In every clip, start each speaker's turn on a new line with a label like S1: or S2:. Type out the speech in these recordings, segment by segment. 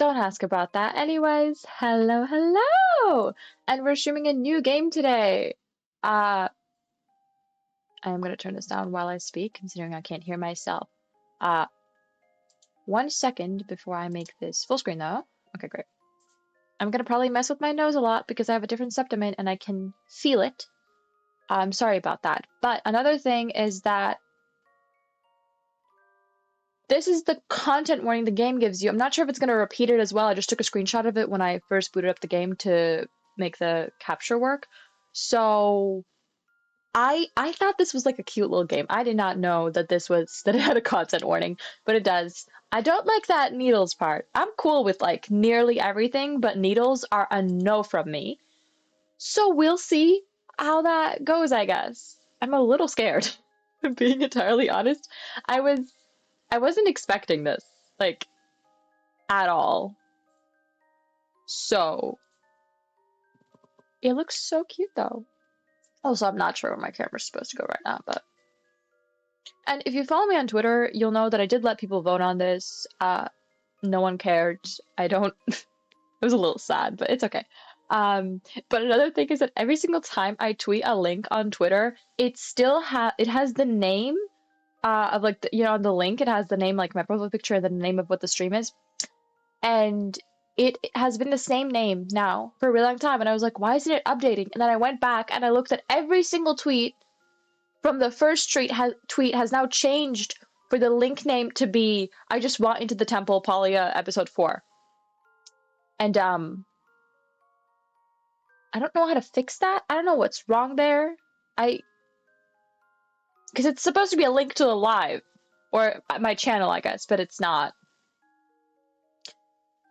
S1: Don't ask about that. Anyways, hello, hello! And we're streaming a new game today. Uh, I am gonna turn this down while I speak, considering I can't hear myself. Uh, 1 second before I make this full screen though. Okay, great. I'm gonna probably mess with my nose a lot because I have a different septum in and I can feel it. I'm sorry about that. But another thing is that this is the content warning the game gives you. I'm not sure if it's going to repeat it as well. I just took a screenshot of it when I first booted up the game to make the capture work. So I thought this was like a cute little game. I did not know that that it had a content warning, but it does. I don't like that needles part. I'm cool with like nearly everything, but needles are a no from me. So we'll see how that goes, I guess. I'm a little scared, being entirely honest. I was I wasn't expecting this, like, at all. So, it looks so cute though. Also, I'm not sure where my camera's supposed to go right now, but. And if you follow me on Twitter, you'll know that I did let people vote on this. No one cared. I don't. It was a little sad, but it's okay. But another thing is that every single time I tweet a link on Twitter, it has the name of like on the link it has the name like my profile picture and the name of what the stream is. And it has been the same name now for a really long time. And I was like, why isn't it updating? And then I went back and I looked at every single tweet from the first tweet has now changed for the link name to be I Just Want Into the Temple Polia episode 4. And I don't know how to fix that. I don't know what's wrong there. Because it's supposed to be a link to the live or my channel, I guess, but it's not.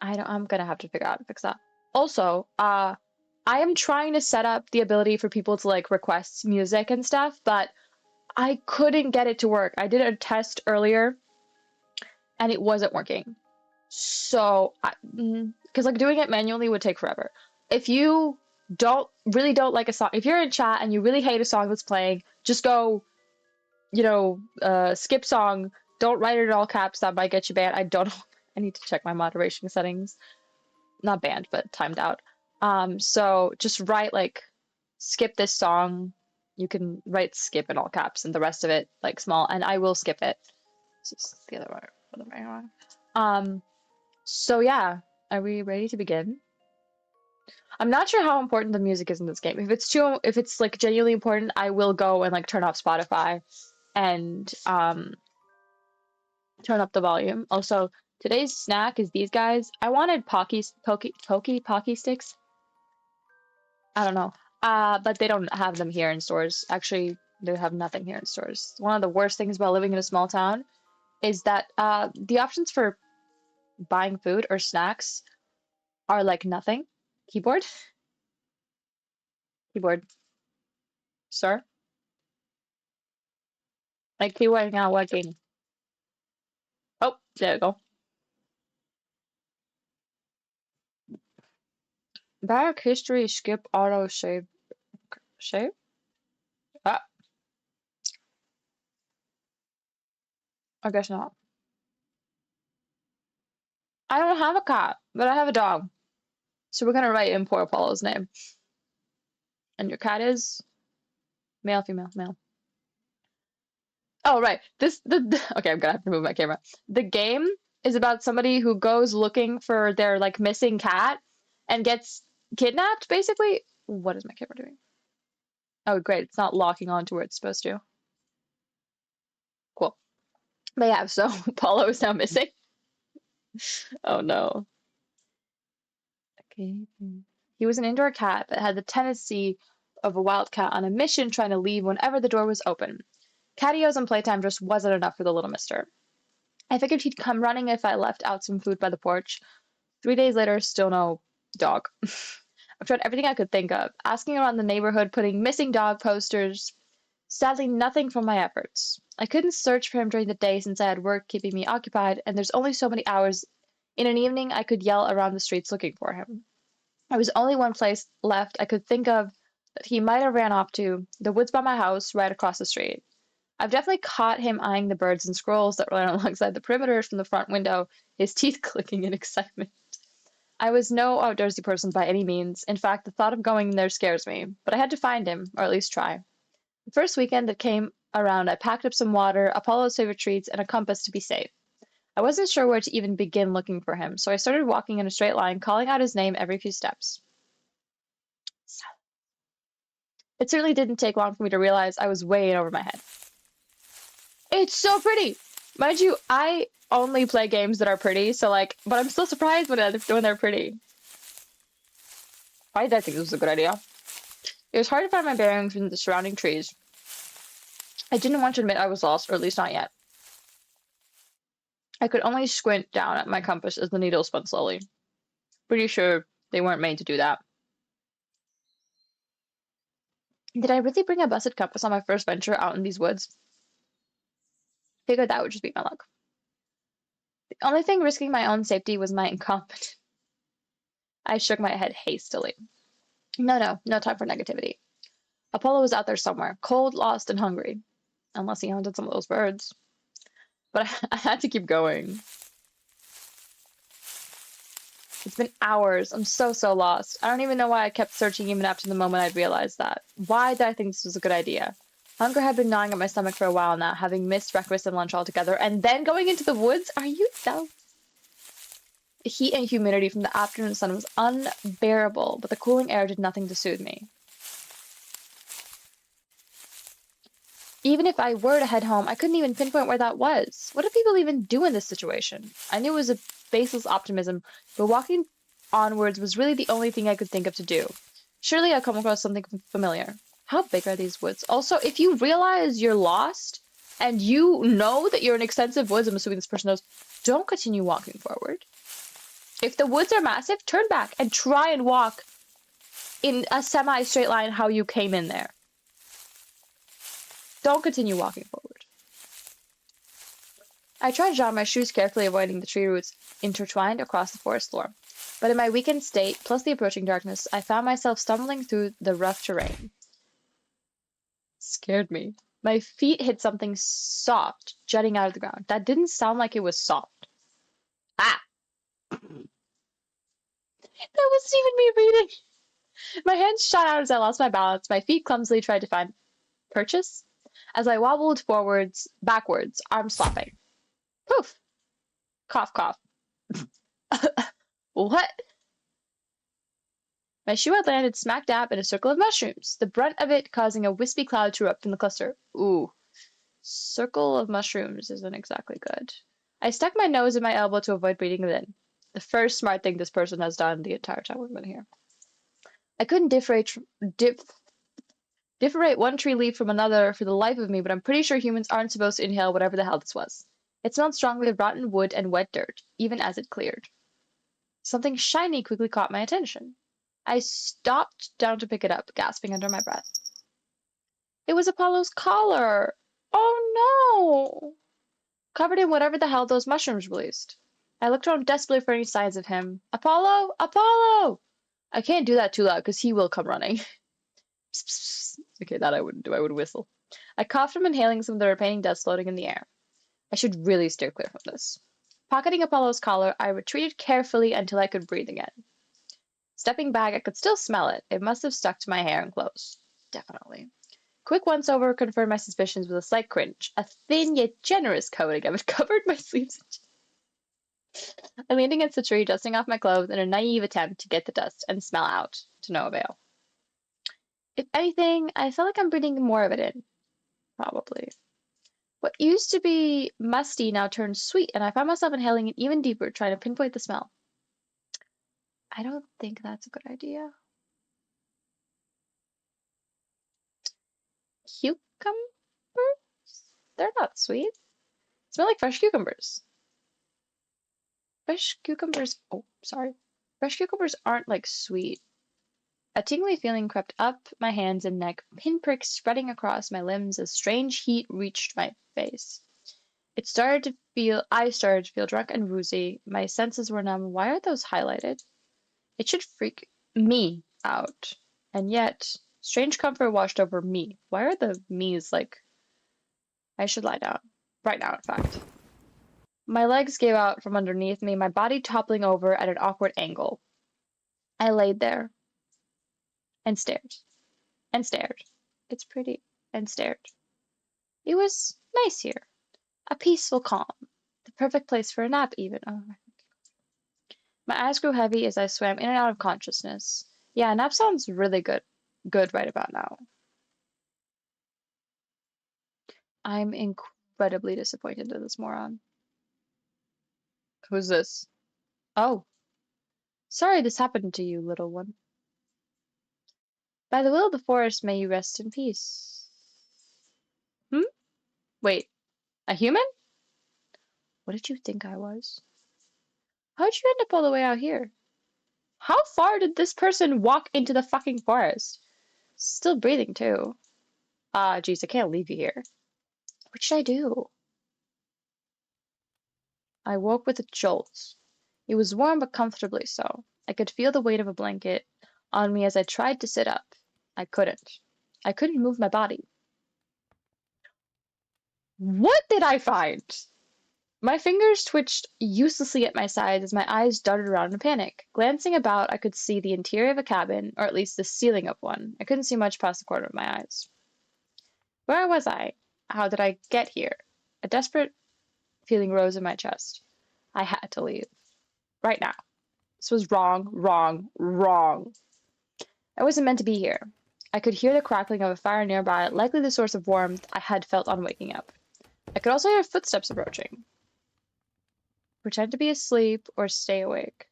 S1: I'm gonna have to figure out how to fix that. Also, I am trying to set up the ability for people to like request music and stuff, but I couldn't get it to work. I did a test earlier and it wasn't working. So, because like doing it manually would take forever. If you don't like a song, if you're in chat and you really hate a song that's playing, just go, skip song. Don't write it in all caps. That might get you banned. I don't know. I need to check my moderation settings. Not banned, but timed out. So just write like skip this song. You can write skip in all caps and the rest of it like small, and I will skip it. This is the other one. What am I on? So yeah, are we ready to begin? I'm not sure how important the music is in this game. If it's like genuinely important, I will go and like turn off Spotify and turn up the volume. Also, today's snack is these guys. I wanted Pocky sticks. I don't know. But they don't have them here in stores. Actually, they have nothing here in stores. One of the worst things about living in a small town is that the options for buying food or snacks are like nothing. Keyboard? Keyboard. Sir? Like keyboard not working. Oh, there we go. Back history, skip, auto, save. Save? Ah, I guess not. I don't have a cat, but I have a dog. So we're gonna write in poor Apollo's name. And your cat is male, female, male. Oh, right. Okay, I'm gonna have to move my camera. The game is about somebody who goes looking for their like missing cat and gets kidnapped, basically. What is my camera doing? Oh, great. It's not locking on to where it's supposed to. Cool. But yeah, so Apollo is now missing. Oh no. Okay. He was an indoor cat that had the tendency of a wild cat on a mission trying to leave whenever the door was open. Catios and playtime just wasn't enough for the little mister. I figured he'd come running if I left out some food by the porch. 3 days later, still no dog. I've tried everything I could think of, asking around the neighborhood, putting missing dog posters. Sadly, nothing from my efforts. I couldn't search for him during the day since I had work keeping me occupied, and there's only so many hours in an evening I could yell around the streets looking for him. There was only one place left I could think of that he might have ran off to, the woods by my house, right across the street. I've definitely caught him eyeing the birds and squirrels that ran alongside the perimeter from the front window, his teeth clicking in excitement. I was no outdoorsy person by any means. In fact, the thought of going there scares me. But I had to find him, or at least try. The first weekend that came around, I packed up some water, Apollo's favorite treats, and a compass to be safe. I wasn't sure where to even begin looking for him, so I started walking in a straight line, calling out his name every few steps. It certainly didn't take long for me to realize I was way in over my head. It's so pretty! Mind you, I only play games that are pretty, so like, but I'm still surprised when they're pretty. Why did I think this was a good idea? It was hard to find my bearings in the surrounding trees. I didn't want to admit I was lost, or at least not yet. I could only squint down at my compass as the needle spun slowly. Pretty sure they weren't made to do that. Did I really bring a busted compass on my first venture out in these woods? Figured that would just be my luck. The only thing risking my own safety was my incompetence. I shook my head hastily. No time for negativity. Apollo was out there somewhere, cold, lost, and hungry. Unless he hunted some of those birds. But I had to keep going. It's been hours. I'm so lost. I don't even know why I kept searching even after the moment I'd realized that. Why did I think this was a good idea? Hunger had been gnawing at my stomach for a while now, having missed breakfast and lunch altogether, and then going into the woods? Are you dumb? The heat and humidity from the afternoon sun was unbearable, but the cooling air did nothing to soothe me. Even if I were to head home, I couldn't even pinpoint where that was. What do people even do in this situation? I knew it was a baseless optimism, but walking onwards was really the only thing I could think of to do. Surely I'd come across something familiar. How big are these woods? Also, if you realize you're lost, and you know that you're in extensive woods, I'm assuming this person knows, don't continue walking forward. If the woods are massive, turn back and try and walk in a semi-straight line how you came in there. Don't continue walking forward. I trudged on, my shoes carefully avoiding the tree roots intertwined across the forest floor. But in my weakened state, plus the approaching darkness, I found myself stumbling through the rough terrain. Scared me. My feet hit something soft jutting out of the ground. That didn't sound like it was soft. Ah! That wasn't even me reading. My hands shot out as I lost my balance. My feet clumsily tried to find purchase. As I wobbled backwards, arms flopping. Poof! Cough, cough. What? My shoe had landed smack dab in a circle of mushrooms, the brunt of it causing a wispy cloud to erupt from the cluster. Ooh. Circle of mushrooms isn't exactly good. I stuck my nose in my elbow to avoid breathing it in. The first smart thing this person has done the entire time we've been here. I couldn't differentiate one tree leaf from another for the life of me, but I'm pretty sure humans aren't supposed to inhale whatever the hell this was. It smelled strongly of rotten wood and wet dirt, even as it cleared. Something shiny quickly caught my attention. I stopped down to pick it up, gasping under my breath. It was Apollo's collar! Oh no! Covered in whatever the hell those mushrooms released. I looked around desperately for any signs of him. Apollo! Apollo! I can't do that too loud, because he will come running. Okay, that I wouldn't do. I would whistle. I coughed from inhaling some of the remaining dust floating in the air. I should really steer clear from this. Pocketing Apollo's collar, I retreated carefully until I could breathe again. Stepping back, I could still smell it. It must have stuck to my hair and clothes. Definitely. Quick once-over confirmed my suspicions with a slight cringe. A thin yet generous coating of it covered my sleeves. I leaned against the tree, dusting off my clothes in a naive attempt to get the dust and smell out, to no avail. If anything, I feel like I'm breathing more of it in. Probably. What used to be musty now turned sweet, and I found myself inhaling it even deeper, trying to pinpoint the smell. I don't think that's a good idea. Cucumbers? They're not sweet. Smell like fresh cucumbers. Fresh cucumbers aren't like sweet. A tingly feeling crept up my hands and neck, pinpricks spreading across my limbs as strange heat reached my face. I started to feel drunk and woozy. My senses were numb. Why are those highlighted? It should freak me out. And yet, strange comfort washed over me. Why are the me's like... I should lie down. Right now, in fact. My legs gave out from underneath me, my body toppling over at an awkward angle. I laid there and stared and stared. It's pretty and stared. It was nice here. A peaceful calm. The perfect place for a nap, even. Oh, my eyes grew heavy as I swam in and out of consciousness. Yeah, a nap sounds really good. Good right about now. I'm incredibly disappointed in this moron. Who's this? Oh, sorry this happened to you, little one. By the will of the forest, may you rest in peace. Hmm? Wait, a human? What did you think I was? How'd you end up all the way out here? How far did this person walk into the fucking forest? Still breathing, too. Ah, geez, I can't leave you here. What should I do? I woke with a jolt. It was warm but comfortably so. I could feel the weight of a blanket on me as I tried to sit up. I couldn't. I couldn't move my body. What did I find? My fingers twitched uselessly at my sides as my eyes darted around in panic. Glancing about, I could see the interior of a cabin, or at least the ceiling of one. I couldn't see much past the corner of my eyes. Where was I? How did I get here? A desperate feeling rose in my chest. I had to leave. Right now. This was wrong, wrong, wrong. I wasn't meant to be here. I could hear the crackling of a fire nearby, likely the source of warmth I had felt on waking up. I could also hear footsteps approaching. Pretend to be asleep or stay awake.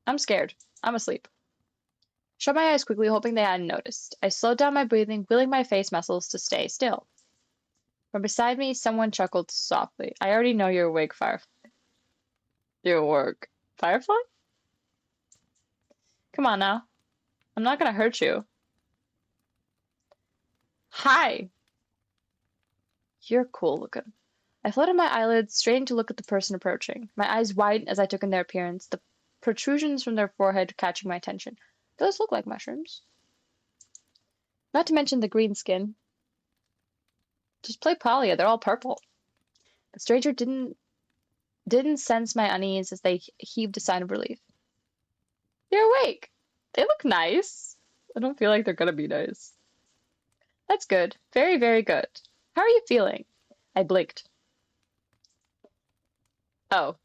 S1: I'm scared. I'm asleep. Shut my eyes quickly, hoping they hadn't noticed. I slowed down my breathing, willing my face muscles to stay still. From beside me, someone chuckled softly. I already know you're awake, Firefly. You're awake. Firefly? Come on now. I'm not gonna hurt you. Hi! You're cool looking. I floated my eyelids, straining to look at the person approaching. My eyes widened as I took in their appearance, the protrusions from their forehead catching my attention. Those look like mushrooms. Not to mention the green skin. Just play Polya, they're all purple. The stranger didn't sense my unease as they heaved a sign of relief. You're awake. They look nice. I don't feel like they're gonna be nice. That's good. Very, very good. How are you feeling? I blinked. Oh,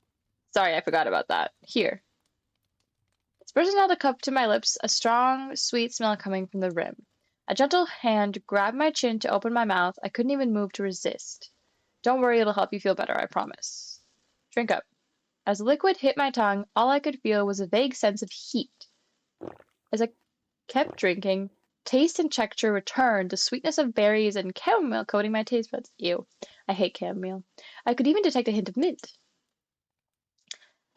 S1: sorry, I forgot about that. Here. This person held a cup to my lips, a strong, sweet smell coming from the rim. A gentle hand grabbed my chin to open my mouth. I couldn't even move to resist. Don't worry, it'll help you feel better, I promise. Drink up. As the liquid hit my tongue, all I could feel was a vague sense of heat. As I kept drinking, taste and texture returned, the sweetness of berries and chamomile coating my taste buds. Ew, I hate chamomile. I could even detect a hint of mint.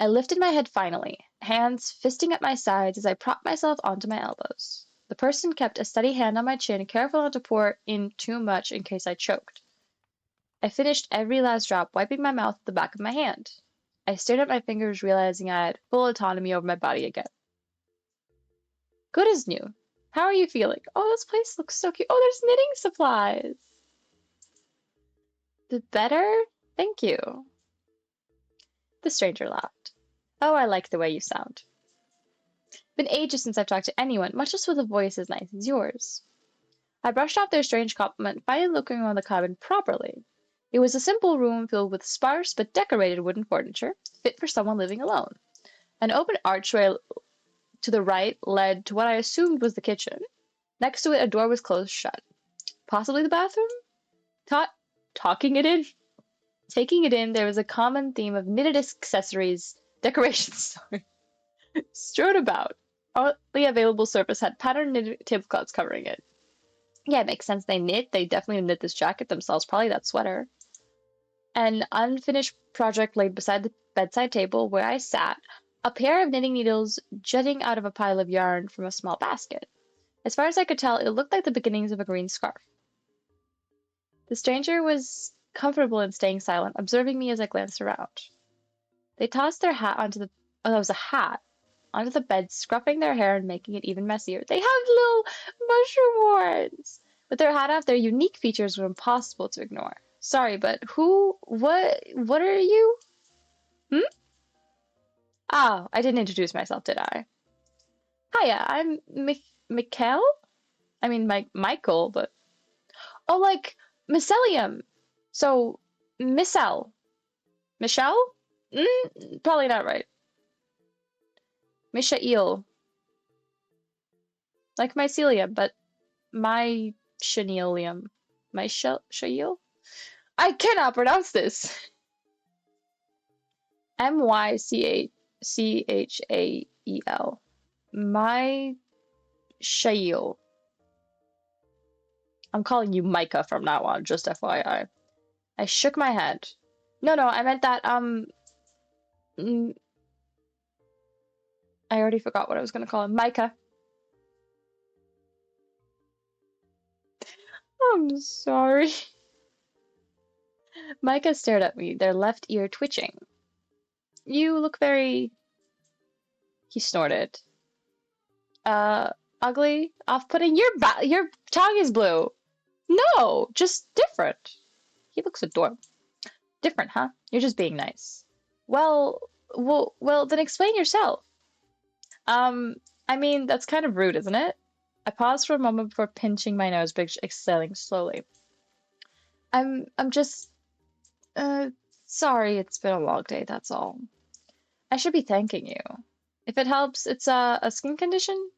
S1: I lifted my head finally, hands fisting at my sides as I propped myself onto my elbows. The person kept a steady hand on my chin, careful not to pour in too much in case I choked. I finished every last drop, wiping my mouth with the back of my hand. I stared at my fingers, realizing I had full autonomy over my body again. Good as new. How are you feeling? Oh, this place looks so cute. Oh, there's knitting supplies. Better? Thank you. The stranger laughed. Oh, I like the way you sound. Been ages since I've talked to anyone, much less with a voice as nice as yours. I brushed off their strange compliment, finally looking around the cabin properly. It was a simple room filled with sparse but decorated wooden furniture, fit for someone living alone. An open archway to the right led to what I assumed was the kitchen. Next to it, a door was closed shut. Possibly the bathroom? Taking it in, there was a common theme of knitted accessories, decorations, strewn about. All the available surface had patterned knitted tablecloths covering it. Yeah, it makes sense. They knit. They definitely knit this jacket themselves, probably that sweater. An unfinished project laid beside the bedside table where I sat, a pair of knitting needles jutting out of a pile of yarn from a small basket. As far as I could tell, it looked like the beginnings of a green scarf. The stranger was comfortable in staying silent, observing me as I glanced around. They tossed their hat onto the... Oh, that was a hat. Onto the bed, scruffing their hair and making it even messier. They have little mushroom horns! With their hat off, their unique features were impossible to ignore. Sorry, but what are you? Hmm? Oh, I didn't introduce myself, did I? Hiya, I'm Mikkel? I mean, Michael, but. Oh, like, mycelium. So, Micelle. Michelle? Probably not right. Mishael. Like mycelium, but my chenilium. My shael? I cannot pronounce this. Mychael. My shael. I'm calling you Micah from now on, just FYI. I shook my head. No, I meant that, mm, I already forgot what I was gonna call him. Micah. I'm sorry. Micah stared at me, their left ear twitching. You look very... He snorted. Ugly? Off-putting? Your tongue is blue. No, just different. He looks adorable. Different, huh? You're just being nice. Well, then explain yourself. I mean, that's kind of rude, isn't it? I paused for a moment before pinching my nose, but exhaling slowly. I'm just, sorry it's been a long day, that's all. I should be thanking you. If it helps, it's a skin condition?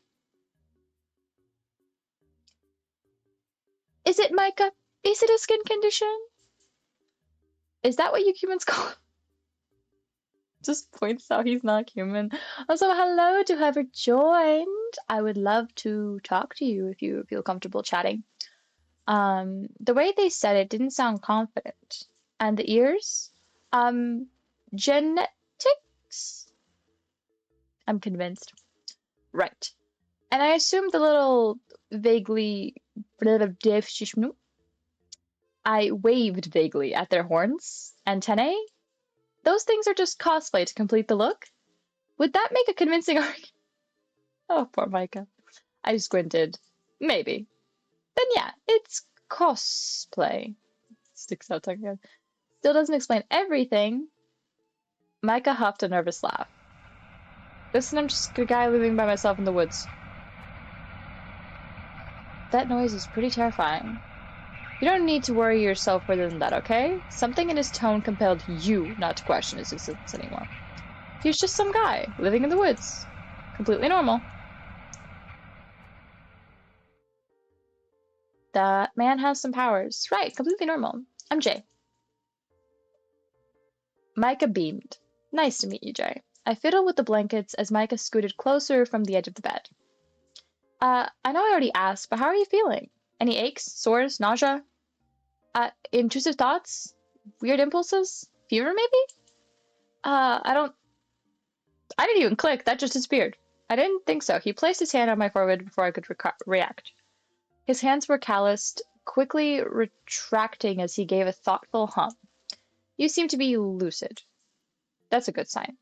S1: Is it, Micah? Is it a skin condition? Is that what you humans call it? Just points out he's not human. Also, hello to whoever joined. I would love to talk to you if you feel comfortable chatting. The way they said it didn't sound confident. And the ears? Genetics? I'm convinced. Right. And I assume the little vaguely I waved vaguely at their horns. Antennae? Those things are just cosplay to complete the look. Would that make a convincing argument? Oh, poor Micah. I squinted. Maybe. Then yeah, it's cosplay. Sticks out tongue again. Still doesn't explain everything. Micah huffed a nervous laugh. Listen, I'm just a guy living by myself in the woods. That noise is pretty terrifying. You don't need to worry yourself further than that, okay? Something in his tone compelled you not to question his existence anymore. He was just some guy living in the woods. Completely normal. That man has some powers. Right, completely normal. I'm Jay. Micah beamed. Nice to meet you, Jay. I fiddled with the blankets as Micah scooted closer from the edge of the bed. I know I already asked, but how are you feeling? Any aches, sores, nausea? Intrusive thoughts? Weird impulses? Fever, maybe? I didn't even click, that just disappeared. I didn't think so. He placed his hand on my forehead before I could react. His hands were calloused, quickly retracting as he gave a thoughtful hum. You seem to be lucid. That's a good sign.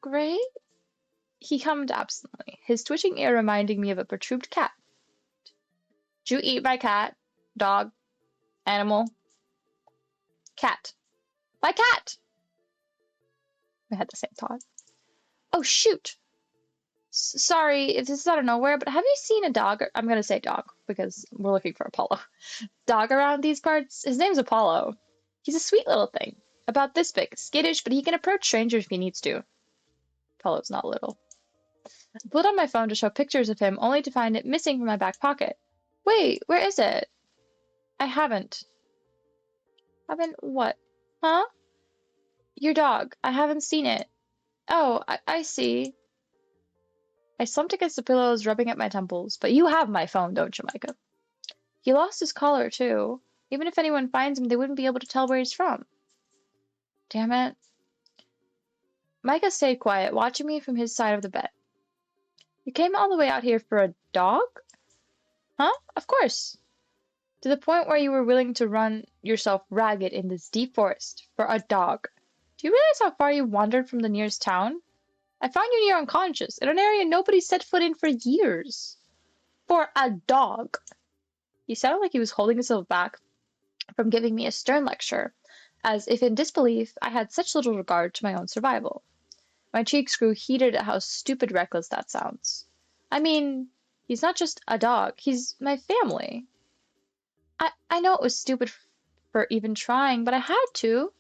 S1: Great? He hummed absently, his twitching ear reminding me of a protruded cat. Did you eat my cat? Dog? Animal? Cat. My cat! I had the same thought. Oh, shoot! Sorry if this is out of nowhere, but have you seen a dog? I'm gonna say dog, because we're looking for Apollo. Dog around these parts? His name's Apollo. He's a sweet little thing. About this big. Skittish, but he can approach strangers if he needs to. Apollo's not little. I pulled out my phone to show pictures of him, only to find it missing from my back pocket. Wait, where is it? I haven't. Haven't what? Huh? Your dog. I haven't seen it. Oh, I see. I slumped against the pillows, rubbing at my temples. But you have my phone, don't you, Micah? He lost his collar, too. Even if anyone finds him, they wouldn't be able to tell where he's from. Damn it. Micah stayed quiet, watching me from his side of the bed. You came all the way out here for a dog? Huh? Of course. To the point where you were willing to run yourself ragged in this deep forest for a dog. Do you realize how far you wandered from the nearest town? I found you near unconscious, in an area nobody set foot in for years. For a dog. He sounded like he was holding himself back from giving me a stern lecture, as if in disbelief I had such little regard to my own survival. My cheeks grew heated at how stupid reckless that sounds. I mean, he's not just a dog, he's my family. I know it was stupid for even trying, but I had to.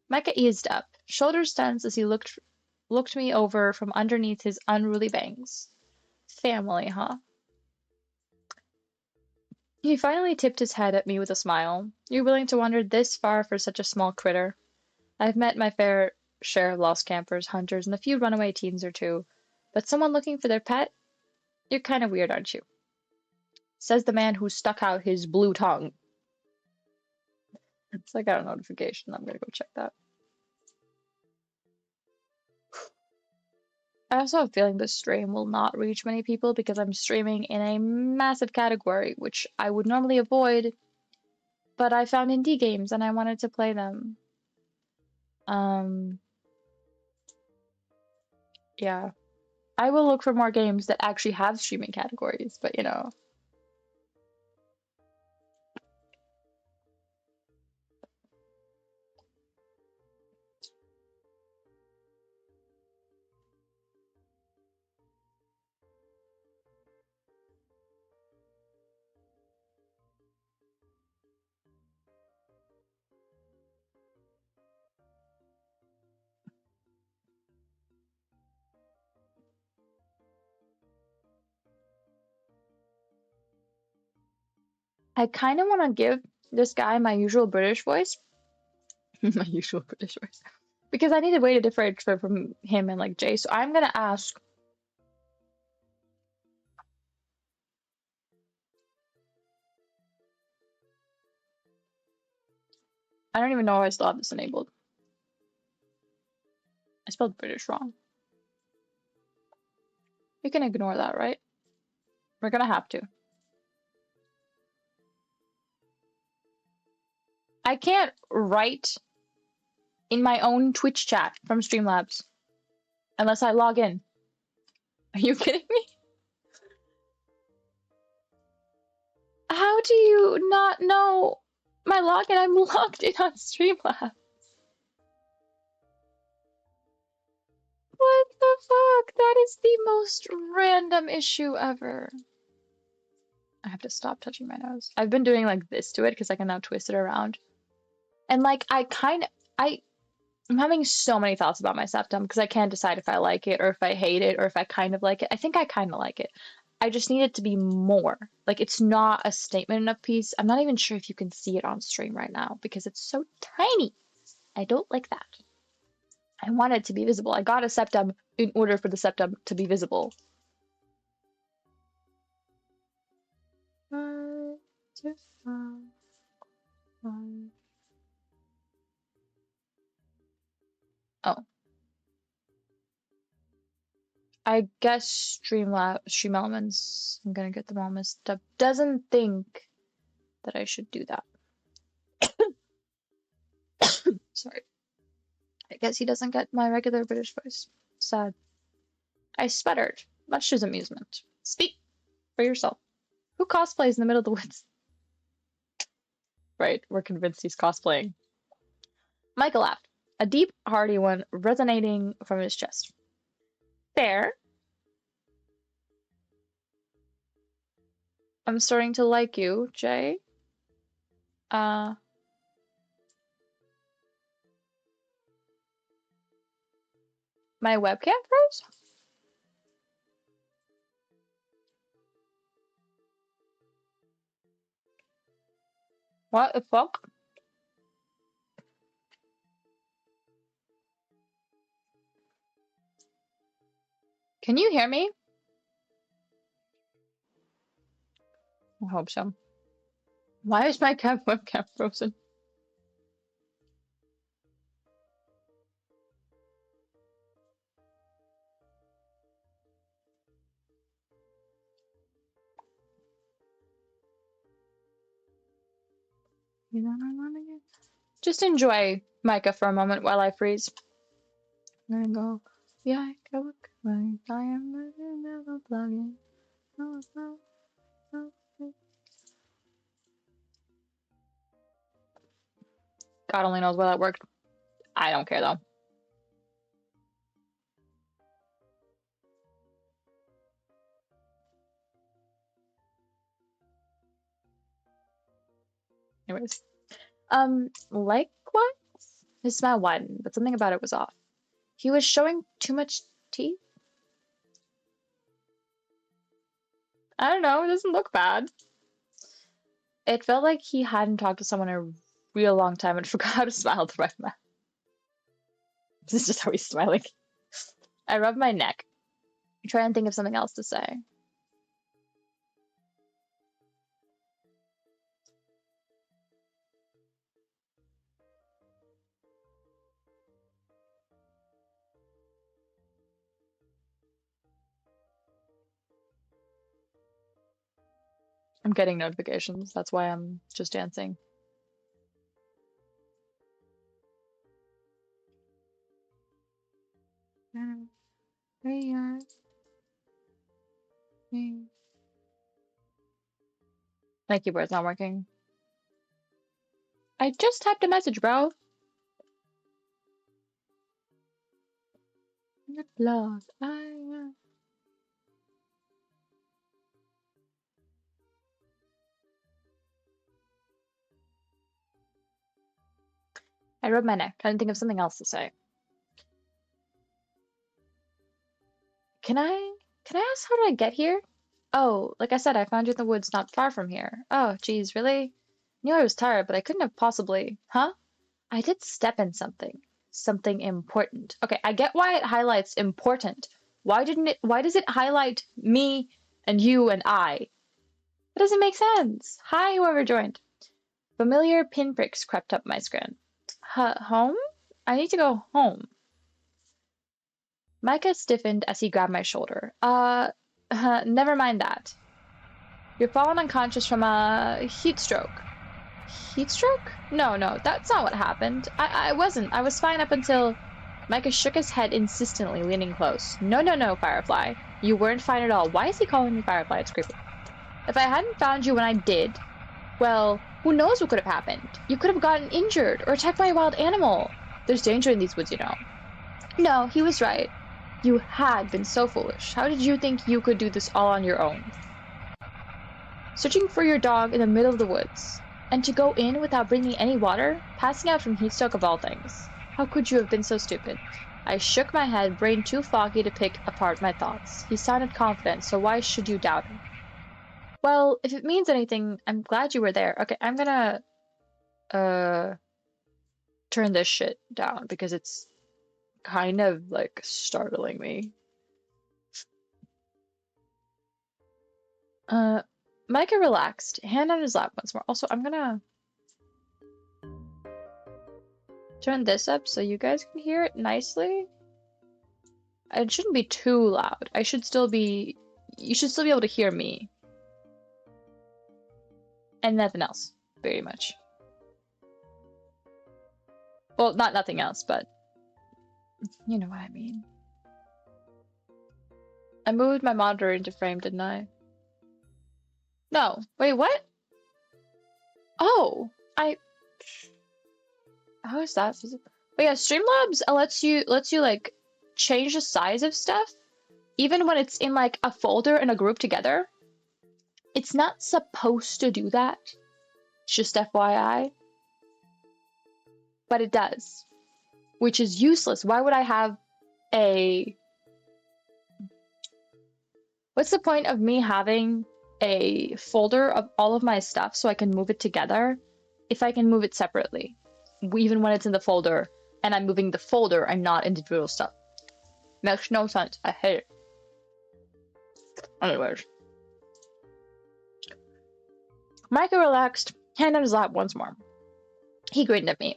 S1: Micah eased up, shoulders tense as he looked me over from underneath his unruly bangs. Family, huh? He finally tipped his head at me with a smile. You're willing to wander this far for such a small critter. I've met my fair share of lost campers, hunters, and a few runaway teens or two, but someone looking for their pet? You're kind of weird, aren't you? Says the man who stuck out his blue tongue. It's like I got a notification. I'm gonna go check that. I also have a feeling this stream will not reach many people because I'm streaming in a massive category, which I would normally avoid, but I found indie games and I wanted to play them. Yeah. I will look for more games that actually have streaming categories, but you know. I kind of want to give this guy my usual British voice. My usual British voice. Because I need a way to differentiate from him and like Jay, so I'm gonna ask. I don't even know if I still have this enabled. I spelled British wrong. We can ignore that, right? We're gonna have to. I can't write in my own Twitch chat from Streamlabs unless I log in. Are you kidding me? How do you not know my login? I'm logged in on Streamlabs. What the fuck? That is the most random issue ever. I have to stop touching my nose. I've been doing like this to it because I can now twist it around. And like I'm having so many thoughts about my septum because I can't decide if I like it or if I hate it or if I kind of like it. I think I kind of like it. I just need it to be more. Like it's not a statement enough piece. I'm not even sure if you can see it on stream right now because it's so tiny. I don't like that. I want it to be visible. I got a septum in order for the septum to be visible. Oh. I guess Stream Elements, I'm gonna get them all messed up, doesn't think that I should do that. Sorry. I guess he doesn't get my regular British voice. Sad. I sputtered, much to his amusement. Speak for yourself. Who cosplays in the middle of the woods? Right, we're convinced he's cosplaying. Michael laughed, a deep, hearty one resonating from his chest. Fair. I'm starting to like you, Jay. My webcam froze? What the fuck? Can you hear me? I hope so. Why is my webcam frozen? Just enjoy Micah for a moment while I freeze. I'm gonna go. Yeah, I look right. I am never plugging. God only knows where that worked. I don't care though. Anyways. Likewise? His smile widened, but something about it was off. He was showing too much teeth? I don't know, it doesn't look bad. It felt like he hadn't talked to someone in a real long time and forgot how to smile with the right mouth. This is just how he's smiling. I rubbed my neck. Try and think of something else to say. I'm getting notifications. That's why I'm just dancing. My keyboard's not working. I just typed a message, bro. Love, I rubbed my neck, trying to think of something else to say. Can I ask how did I get here? Oh, like I said, I found you in the woods not far from here. Oh, geez, really? Knew I was tired, but I couldn't have possibly. Huh? I did step in something. Something important. Okay, I get why it highlights important. Why does it highlight me and you and I? That doesn't make sense. Hi, whoever joined. Familiar pinpricks crept up my screen. Home? I need to go home. Micah stiffened as he grabbed my shoulder. Never mind that. You're fallen unconscious from a heat stroke. Heat stroke? No, that's not what happened. I wasn't. I was fine up until... Micah shook his head insistently, leaning close. No, Firefly. You weren't fine at all. Why is he calling me Firefly? It's creepy. If I hadn't found you when I did, well, who knows what could have happened? You could have gotten injured or attacked by a wild animal. There's danger in these woods, you know. No, he was right. You had been so foolish. How did you think you could do this all on your own? Searching for your dog in the middle of the woods. And to go in without bringing any water? Passing out from heatstroke of all things. How could you have been so stupid? I shook my head, brain too foggy to pick apart my thoughts. He sounded confident, so why should you doubt him? Well, if it means anything, I'm glad you were there. Okay, I'm gonna turn this shit down because it's kind of like startling me. Micah relaxed, hand on his lap once more. Also, I'm gonna turn this up so you guys can hear it nicely. It shouldn't be too loud. You should still be able to hear me. And nothing else, very much. Well, not nothing else, but you know what I mean. I moved my monitor into frame, didn't I? No. Wait, what? Oh, how is that? But yeah, Streamlabs lets you like change the size of stuff, even when it's in like a folder and a group together. It's not supposed to do that. It's just FYI. But it does, which is useless. Why would I have a... What's the point of me having a folder of all of my stuff so I can move it together if I can move it separately? Even when it's in the folder and I'm moving the folder and not individual stuff. Makes no sense. I hate it. Anyways. Micah relaxed, hand on his lap once more. He grinned at me.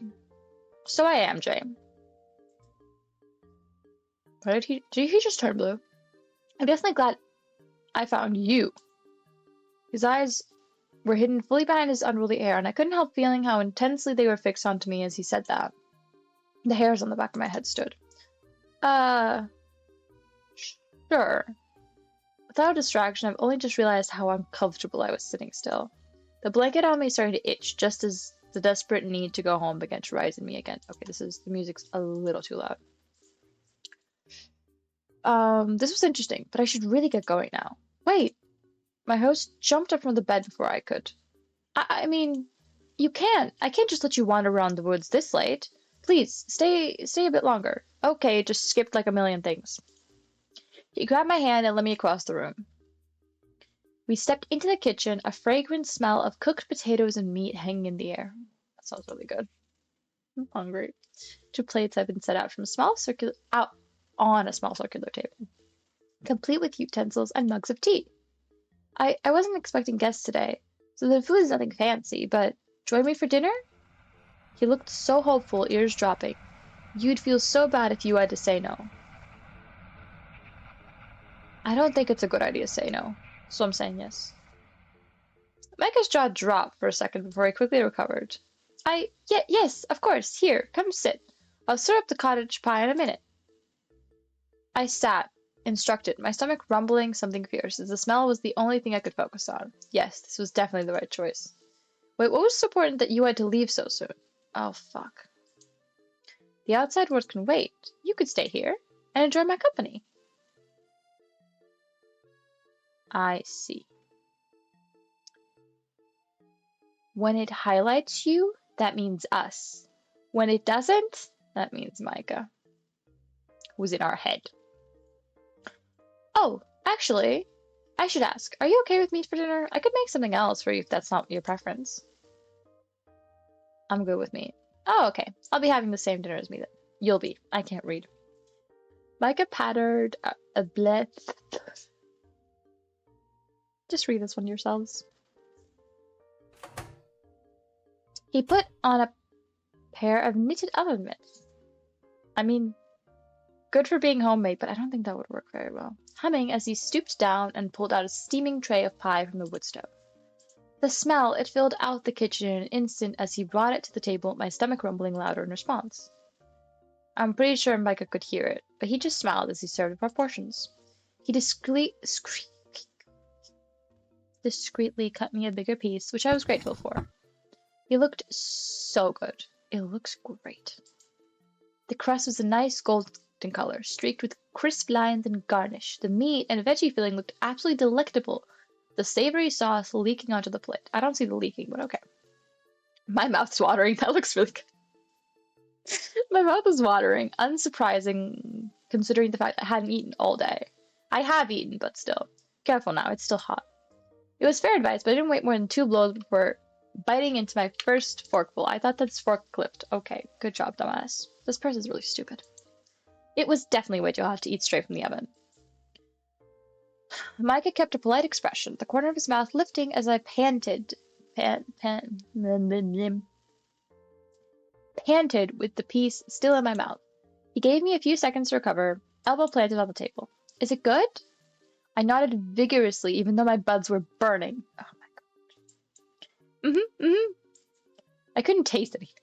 S1: So I am, Jay. Did he just turn blue? I'm definitely glad I found you. His eyes were hidden fully behind his unruly hair, and I couldn't help feeling how intensely they were fixed onto me as he said that. The hairs on the back of my head stood. Sure. Without distraction, I've only just realized how uncomfortable I was sitting still. The blanket on me started to itch just as the desperate need to go home began to rise in me again. Okay, the music's a little too loud. This was interesting, but I should really get going now. Wait! My host jumped up from the bed before I could. I mean, You can't. I can't just let you wander around the woods this late. Please, stay a bit longer. Okay, just skipped like a million things. He grabbed my hand and led me across the room. We stepped into the kitchen, a fragrant smell of cooked potatoes and meat hanging in the air. That sounds really good. I'm hungry. 2 plates had been set out on a small circular table, complete with utensils and mugs of tea. I wasn't expecting guests today, so the food is nothing fancy, but join me for dinner? He looked so hopeful, ears dropping. You'd feel so bad if you had to say no. I don't think it's a good idea to say no, so I'm saying yes. Micah's jaw dropped for a second before he quickly recovered. Yes, of course. Here, come sit. I'll serve up the cottage pie in a minute. I sat, instructed, my stomach rumbling something fierce, as the smell was the only thing I could focus on. Yes, this was definitely the right choice. Wait, what was so important that you had to leave so soon? Oh, fuck. The outside world can wait. You could stay here and enjoy my company. I see. When it highlights you, that means us. When it doesn't, that means Micah, who's in our head. Oh, actually, I should ask, are you okay with meat for dinner? I could make something else for you if that's not your preference. I'm good with meat. Oh, okay. I'll be having the same dinner as me then. You'll be. I can't read. Micah pattered a bleth. Just read this one yourselves. He put on a pair of knitted oven mitts. I mean, good for being homemade, but I don't think that would work very well. Humming as he stooped down and pulled out a steaming tray of pie from the wood stove. The smell, it filled out the kitchen in an instant as he brought it to the table, my stomach rumbling louder in response. I'm pretty sure Micah could hear it, but he just smiled as he served up our portions. He discreetly cut me a bigger piece, which I was grateful for. It looked so good. It looks great. The crust was a nice golden color, streaked with crisp lines and garnish. The meat and veggie filling looked absolutely delectable, the savory sauce leaking onto the plate. I don't see the leaking, but okay. My mouth's watering. That looks really good. My mouth is watering. Unsurprising, considering the fact I hadn't eaten all day. I have eaten, but still. Careful now, it's still hot. It was fair advice, but I didn't wait more than 2 blows before biting into my first forkful. I thought that's fork clipped. Okay, good job, dumbass. This person's really stupid. It was definitely way too hot to eat straight from the oven. Micah kept a polite expression, the corner of his mouth lifting as I panted with the piece still in my mouth. He gave me a few seconds to recover, elbow planted on the table. Is it good? I nodded vigorously, even though my buds were burning. Oh my god. I couldn't taste anything.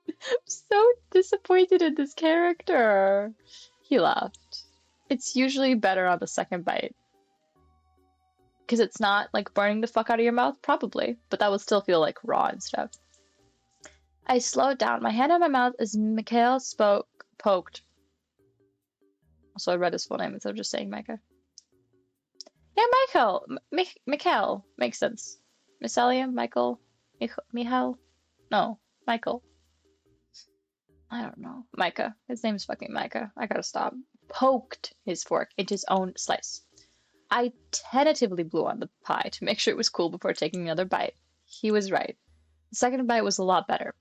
S1: I'm so disappointed in this character. He laughed. It's usually better on the second bite. Because it's not like burning the fuck out of your mouth, probably, but that would still feel like raw and stuff. I slowed down, my hand on my mouth as Mikhail poked. So I read his full name instead of just saying Micah. Yeah, Mikhail makes sense. Mycelium, Michal? No, Michael. I don't know. Micah. His name's fucking Micah. I gotta stop. Poked his fork into his own slice. I tentatively blew on the pie to make sure it was cool before taking another bite. He was right. The second bite was a lot better.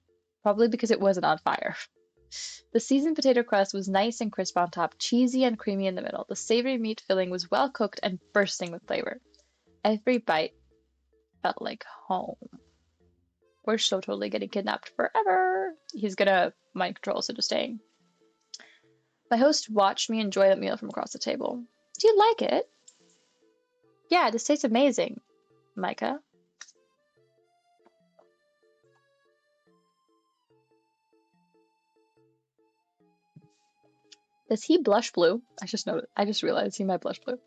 S1: Probably because it wasn't on fire. The seasoned potato crust was nice and crisp on top, cheesy and creamy in the middle. The savory meat filling was well cooked and bursting with flavor. Every bite felt like home. We're so totally getting kidnapped forever. He's gonna mind control us into staying. My host watched me enjoy that meal from across the table. Do you like it? Yeah, this tastes amazing, Micah. Does he blush blue? I just realized he might blush blue.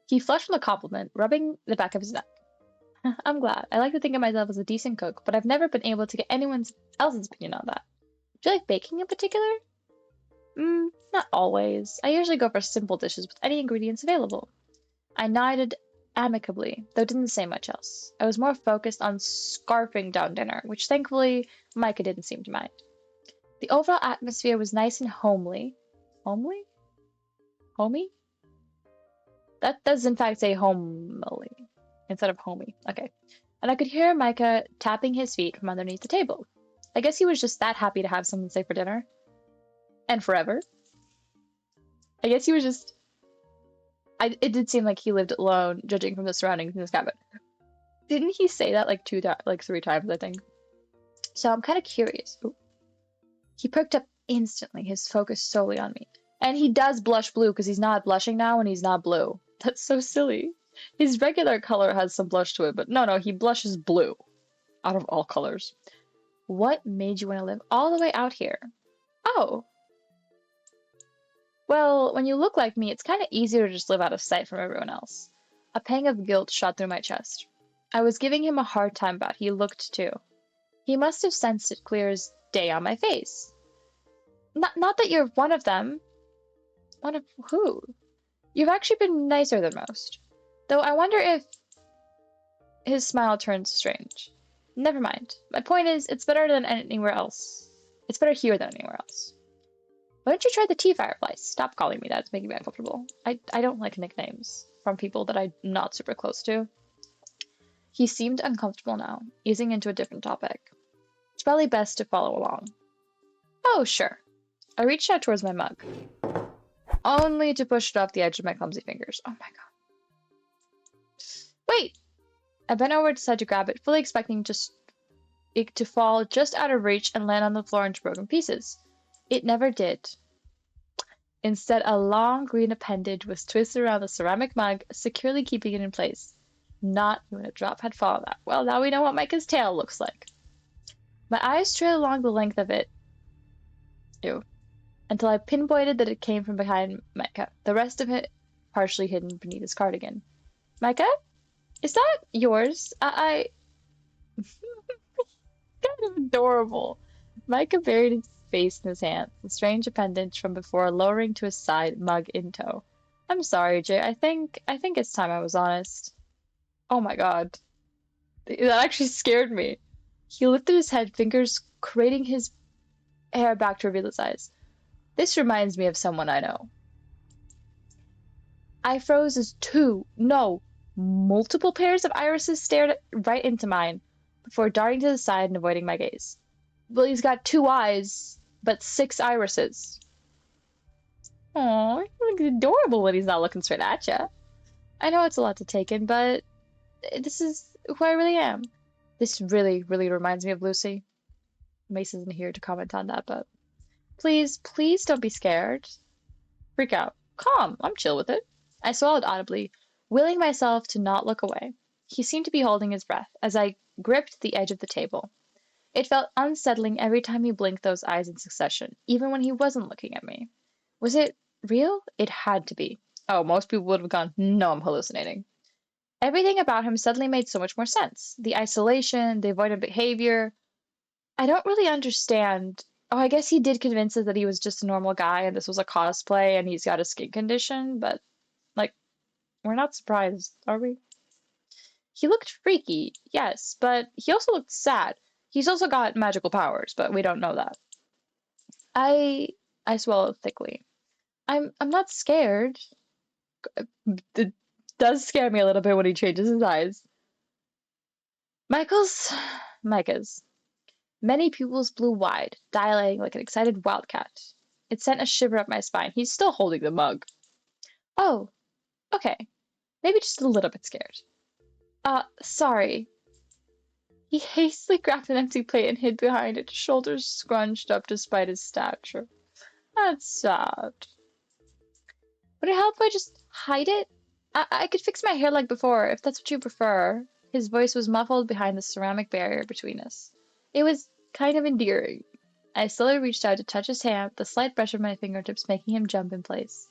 S1: He flushed from the compliment, rubbing the back of his neck. I'm glad. I like to think of myself as a decent cook, but I've never been able to get anyone else's opinion on that. Do you like baking in particular? Not always. I usually go for simple dishes with any ingredients available. I nodded amicably, though didn't say much else. I was more focused on scarfing down dinner, which thankfully Micah didn't seem to mind. The overall atmosphere was nice and homely. Homely? Homey? That does in fact say homely instead of homey. Okay. And I could hear Micah tapping his feet from underneath the table. I guess he was just that happy to have something to say for dinner. And forever. I guess he was just... it did seem like he lived alone, judging from the surroundings in his cabin. Didn't he say that like 3 times, I think? So I'm kind of curious. Ooh. He perked up instantly, his focus solely on me. And he does blush blue because he's not blushing now and he's not blue. That's so silly. His regular color has some blush to it, but no, he blushes blue. Out of all colors. What made you want to live all the way out here? Oh. Well, when you look like me, it's kind of easier to just live out of sight from everyone else. A pang of guilt shot through my chest. I was giving him a hard time, but he looked too. He must have sensed it clear as day on my face. Not that you're one of them. One of who? You've actually been nicer than most. Though I wonder if... His smile turned strange. Never mind. My point is, it's better than anywhere else. It's better here than anywhere else. Why don't you try the tea fireflies? Stop calling me that. It's making me uncomfortable. I don't like nicknames from people that I'm not super close to. He seemed uncomfortable now, easing into a different topic. It's probably best to follow along. Oh, sure. I reached out towards my mug, only to push it off the edge of my clumsy fingers. Oh my god. Wait! I bent over to decide to grab it, fully expecting it to fall just out of reach and land on the floor into broken pieces. It never did. Instead, a long green appendage was twisted around the ceramic mug, securely keeping it in place. Not even a drop had fallen out. Well, now we know what Micah's tail looks like. My eyes trailed along the length of it. Ew. Until I pinpointed that it came from behind Micah, the rest of it partially hidden beneath his cardigan. Micah? Is that yours? Kind of adorable. Micah buried his face in his hands, the strange appendage from before lowering to his side, mug in tow. I'm sorry, Jay. I think it's time I was honest. Oh my god. That actually scared me. He lifted his head, fingers craning his hair back to reveal his eyes. This reminds me of someone I know. I froze as multiple pairs of irises stared right into mine, before darting to the side and avoiding my gaze. Well, he's got 2 eyes, but 6 irises. Aw, he looks adorable when he's not looking straight at you. I know it's a lot to take in, but this is who I really am. This really, really reminds me of Lucy. Mace isn't here to comment on that, but please don't be scared. Freak out. Calm. I'm chill with it. I swallowed audibly, willing myself to not look away. He seemed to be holding his breath as I gripped the edge of the table. It felt unsettling every time he blinked those eyes in succession, even when he wasn't looking at me. Was it real? It had to be. Oh, most people would have gone, no, I'm hallucinating. Everything about him suddenly made so much more sense. The isolation, the avoidant behavior. I don't really understand. Oh, I guess he did convince us that he was just a normal guy and this was a cosplay and he's got a skin condition, but, like, we're not surprised, are we? He looked freaky, yes, but he also looked sad. He's also got magical powers, but we don't know that. I swallowed thickly. I'm not scared. It does scare me a little bit when he changes his eyes. Micah's. Many pupils blew wide, dilating like an excited wildcat. It sent a shiver up my spine. He's still holding the mug. Oh, okay. Maybe just a little bit scared. Sorry. He hastily grabbed an empty plate and hid behind it, shoulders scrunched up despite his stature. That's sad. Would it help if I just hide it? I could fix my hair like before, if that's what you prefer. His voice was muffled behind the ceramic barrier between us. It was kind of endearing. I slowly reached out to touch his hand, the slight brush of my fingertips making him jump in place.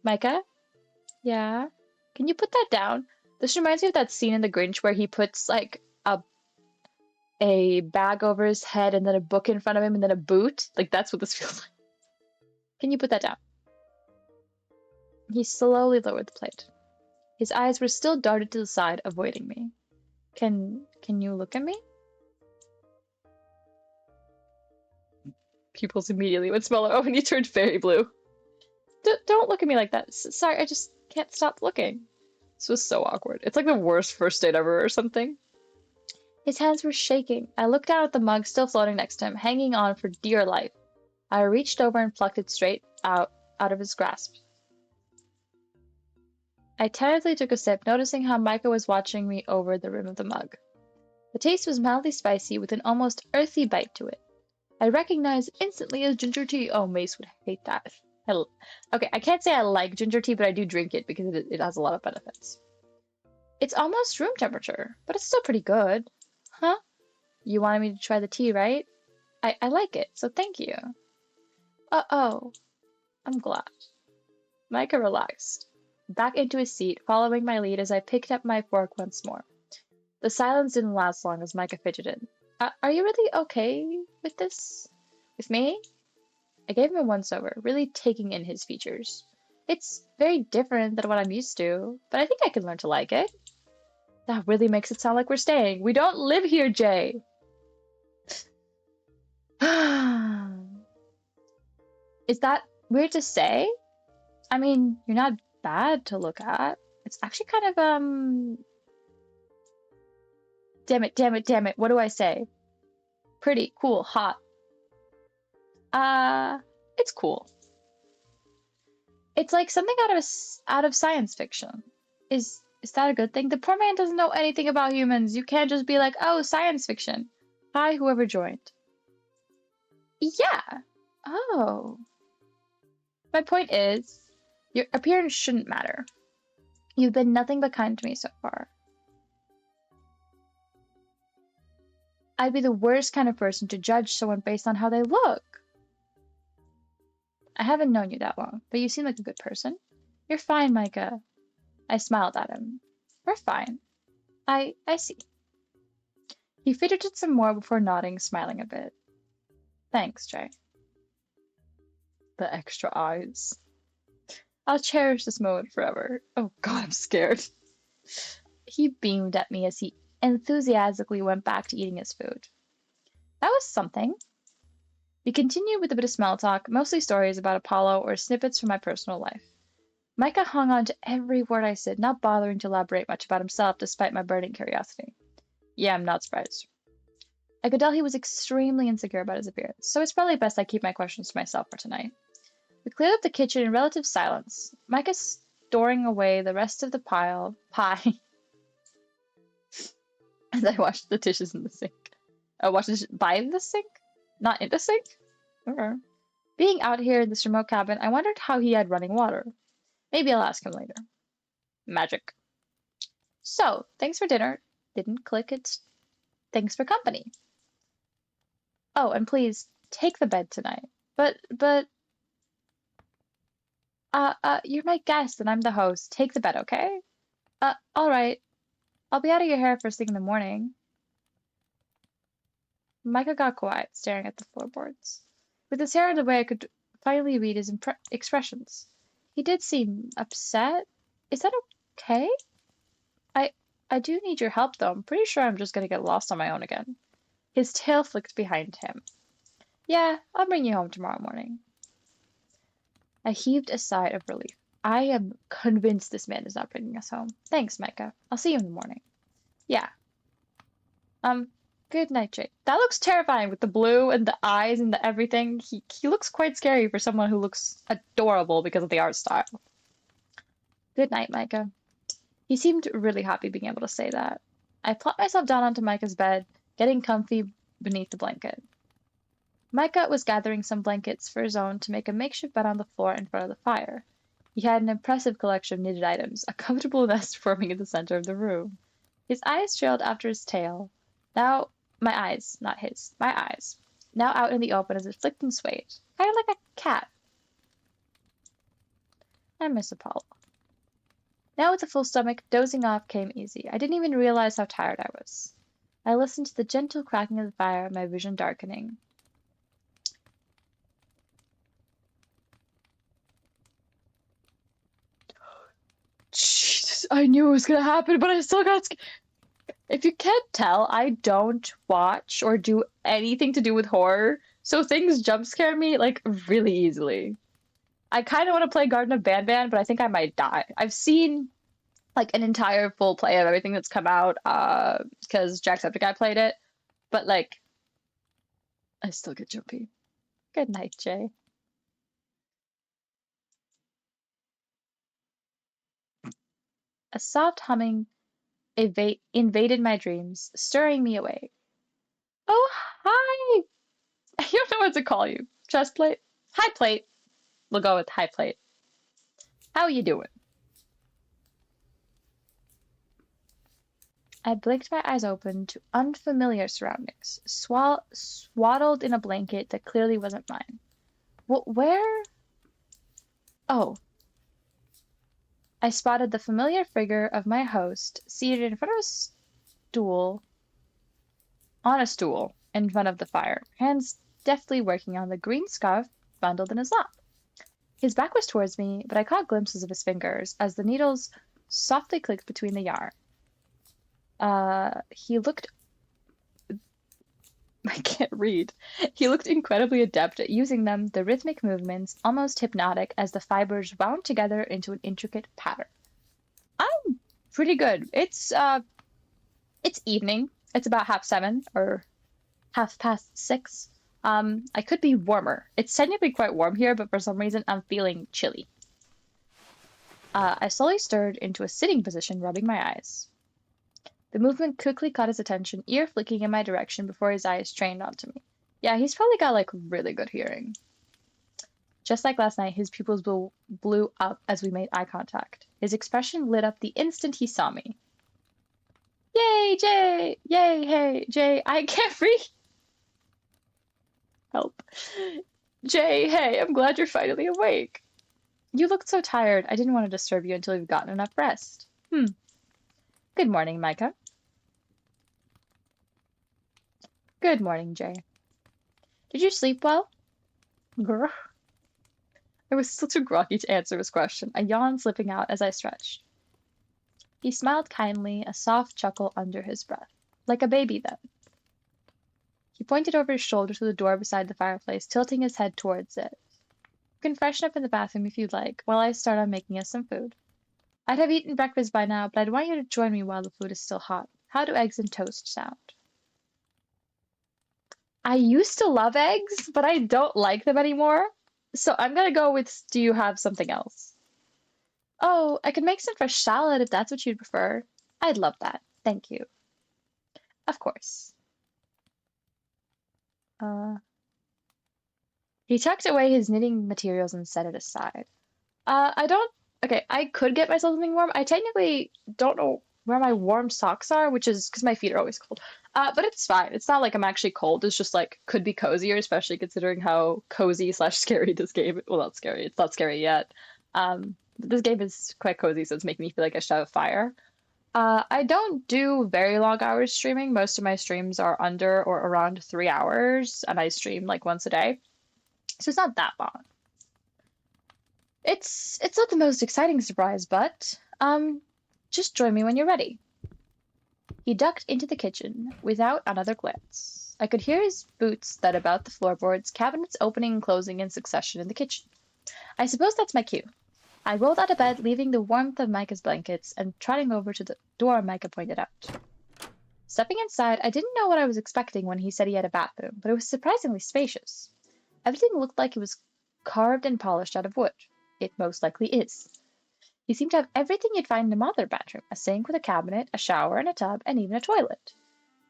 S1: Micah? Yeah? Can you put that down? This reminds me of that scene in The Grinch where he puts, like, a bag over his head and then a book in front of him and then a boot. Like, that's what this feels like. Can you put that down? He slowly lowered the plate. His eyes were still darted to the side, avoiding me. Can you look at me? Pupils immediately went smaller. Oh, and he turned very blue. Don't look at me like that. Sorry, I just can't stop looking. This was so awkward. It's like the worst first date ever or something. His hands were shaking. I looked down at the mug still floating next to him, hanging on for dear life. I reached over and plucked it straight out of his grasp. I tentatively took a sip, noticing how Micah was watching me over the rim of the mug. The taste was mildly spicy with an almost earthy bite to it. I recognized instantly as ginger tea. Oh, Mace would hate that. Okay, I can't say I like ginger tea, but I do drink it because it has a lot of benefits. It's almost room temperature, but it's still pretty good. Huh? You wanted me to try the tea, right? I like it, so thank you. Oh, I'm glad. Micah relaxed, back into his seat, following my lead as I picked up my fork once more. The silence didn't last long as Micah fidgeted. Are you really okay with this? With me? I gave him a once-over, really taking in his features. It's very different than what I'm used to, but I think I can learn to like it. That really makes it sound like we're staying. We don't live here, Jay! Is that weird to say? I mean, you're not bad to look at. It's actually kind of, Damn it. What do I say? Pretty, cool, hot. It's cool. It's like something out of science fiction. Is that a good thing? The poor man doesn't know anything about humans. You can't just be like, oh, science fiction. Hi, whoever joined. Yeah. Oh. My point is, your appearance shouldn't matter. You've been nothing but kind to me so far. I'd be the worst kind of person to judge someone based on how they look. I haven't known you that long, but you seem like a good person. You're fine, Micah. I smiled at him. We're fine. I see. He fidgeted some more before nodding, smiling a bit. Thanks, Jay. The extra eyes. I'll cherish this moment forever. Oh god, I'm scared. He beamed at me as he enthusiastically went back to eating his food. That was something. We continued with a bit of small talk, mostly stories about Apollo or snippets from my personal life. Micah hung on to every word I said, not bothering to elaborate much about himself despite my burning curiosity. Yeah, I'm not surprised. I could tell he was extremely insecure about his appearance, so it's probably best I keep my questions to myself for tonight. We cleared up the kitchen in relative silence, Micah storing away the rest of the pie as I washed the dishes in the sink. Wash the dishes by the sink? Not in the sink? Okay. Being out here in this remote cabin, I wondered how he had running water. Maybe I'll ask him later. Magic. So, thanks for dinner. Didn't click, it's thanks for company. Oh, and please, take the bed tonight. But, you're my guest and I'm the host. Take the bed, okay? Alright. I'll be out of your hair first thing in the morning. Micah got quiet, staring at the floorboards. With his hair in the way, I could finally read his expressions. He did seem upset. Is that okay? I do need your help, though. I'm pretty sure I'm just gonna get lost on my own again. His tail flicked behind him. Yeah, I'll bring you home tomorrow morning. I heaved a sigh of relief. I am convinced this man is not bringing us home. Thanks, Micah. I'll see you in the morning. Yeah. Good night, Jake. That looks terrifying with the blue and the eyes and the everything. He looks quite scary for someone who looks adorable because of the art style. Good night, Micah. He seemed really happy being able to say that. I plopped myself down onto Micah's bed, getting comfy beneath the blanket. Micah was gathering some blankets for his own to make a makeshift bed on the floor in front of the fire. He had an impressive collection of knitted items, a comfortable nest forming in the center of the room. His eyes trailed after his tail. Now, my eyes, not his, my eyes. Now out in the open as it flicked and swayed, kind of like a cat. I miss Apollo. Now with a full stomach, dozing off came easy. I didn't even realize how tired I was. I listened to the gentle cracking of the fire, my vision darkening. Jesus. I knew it was gonna happen, but I still got scared. If you can't tell, I don't watch or do anything to do with horror, so things jump scare me like really easily. I kind of want to play Garden of Banban, but I think I might die. I've seen like an entire full play of everything that's come out, because Jacksepticeye played it, but like I still get jumpy. Good night, Jay. A soft humming invaded my dreams, stirring me awake. Oh, hi! I don't know what to call you. Chest plate? High plate. We'll go with high plate. How you doing? I blinked my eyes open to unfamiliar surroundings, swaddled in a blanket that clearly wasn't mine. Where? Oh. I spotted the familiar figure of my host seated in front of a stool, on a stool in front of the fire, hands deftly working on the green scarf bundled in his lap. His back was towards me, but I caught glimpses of his fingers as the needles softly clicked between the yarn. He looked I can't read. He looked incredibly adept at using them, the rhythmic movements almost hypnotic as the fibers wound together into an intricate pattern. I'm pretty good. It's evening. It's about 7:30 or 6:30. I could be warmer. It's technically quite warm here, but for some reason I'm feeling chilly. I slowly stirred into a sitting position, rubbing my eyes. The movement quickly caught his attention, ear flicking in my direction before his eyes trained onto me. Yeah, he's probably got like really good hearing. Just like last night, his pupils blew up as we made eye contact. His expression lit up the instant he saw me. Yay, Jay! Yay, hey, Jay, I can't read! Help. Jay, hey, I'm glad you're finally awake. You looked so tired. I didn't want to disturb you until you've gotten enough rest. Good morning, Micah. Good morning, Jay. Did you sleep well? Grr. I was still too groggy to answer his question, a yawn slipping out as I stretched. He smiled kindly, a soft chuckle under his breath. Like a baby, then. He pointed over his shoulder to the door beside the fireplace, tilting his head towards it. You can freshen up in the bathroom if you'd like, while I start on making us some food. I'd have eaten breakfast by now, but I'd want you to join me while the food is still hot. How do eggs and toast sound? I used to love eggs, but I don't like them anymore. So I'm gonna go with, do you have something else? Oh, I can make some fresh salad if that's what you'd prefer. I'd love that. Thank you. Of course. He tucked away his knitting materials and set it aside. Okay, I could get myself something warm. I technically don't know where my warm socks are, which is because my feet are always cold. But it's fine. It's not like I'm actually cold. It's just like could be cozier, especially considering how cozy slash scary this game. Well, not scary. It's not scary yet. But this game is quite cozy, so it's making me feel like I should have a fire. I don't do very long hours streaming. Most of my streams are under or around 3 hours, and I stream like once a day. So it's not that long. It's not the most exciting surprise, but just join me when you're ready. He ducked into the kitchen without another glance. I could hear his boots thud about the floorboards, cabinets opening and closing in succession in the kitchen. I suppose that's my cue. I rolled out of bed, leaving the warmth of Micah's blankets and trotting over to the door Micah pointed out. Stepping inside, I didn't know what I was expecting when he said he had a bathroom, but it was surprisingly spacious. Everything looked like it was carved and polished out of wood. It most likely is. He seemed to have everything you'd find in a modern bathroom, a sink with a cabinet, a shower and a tub, and even a toilet.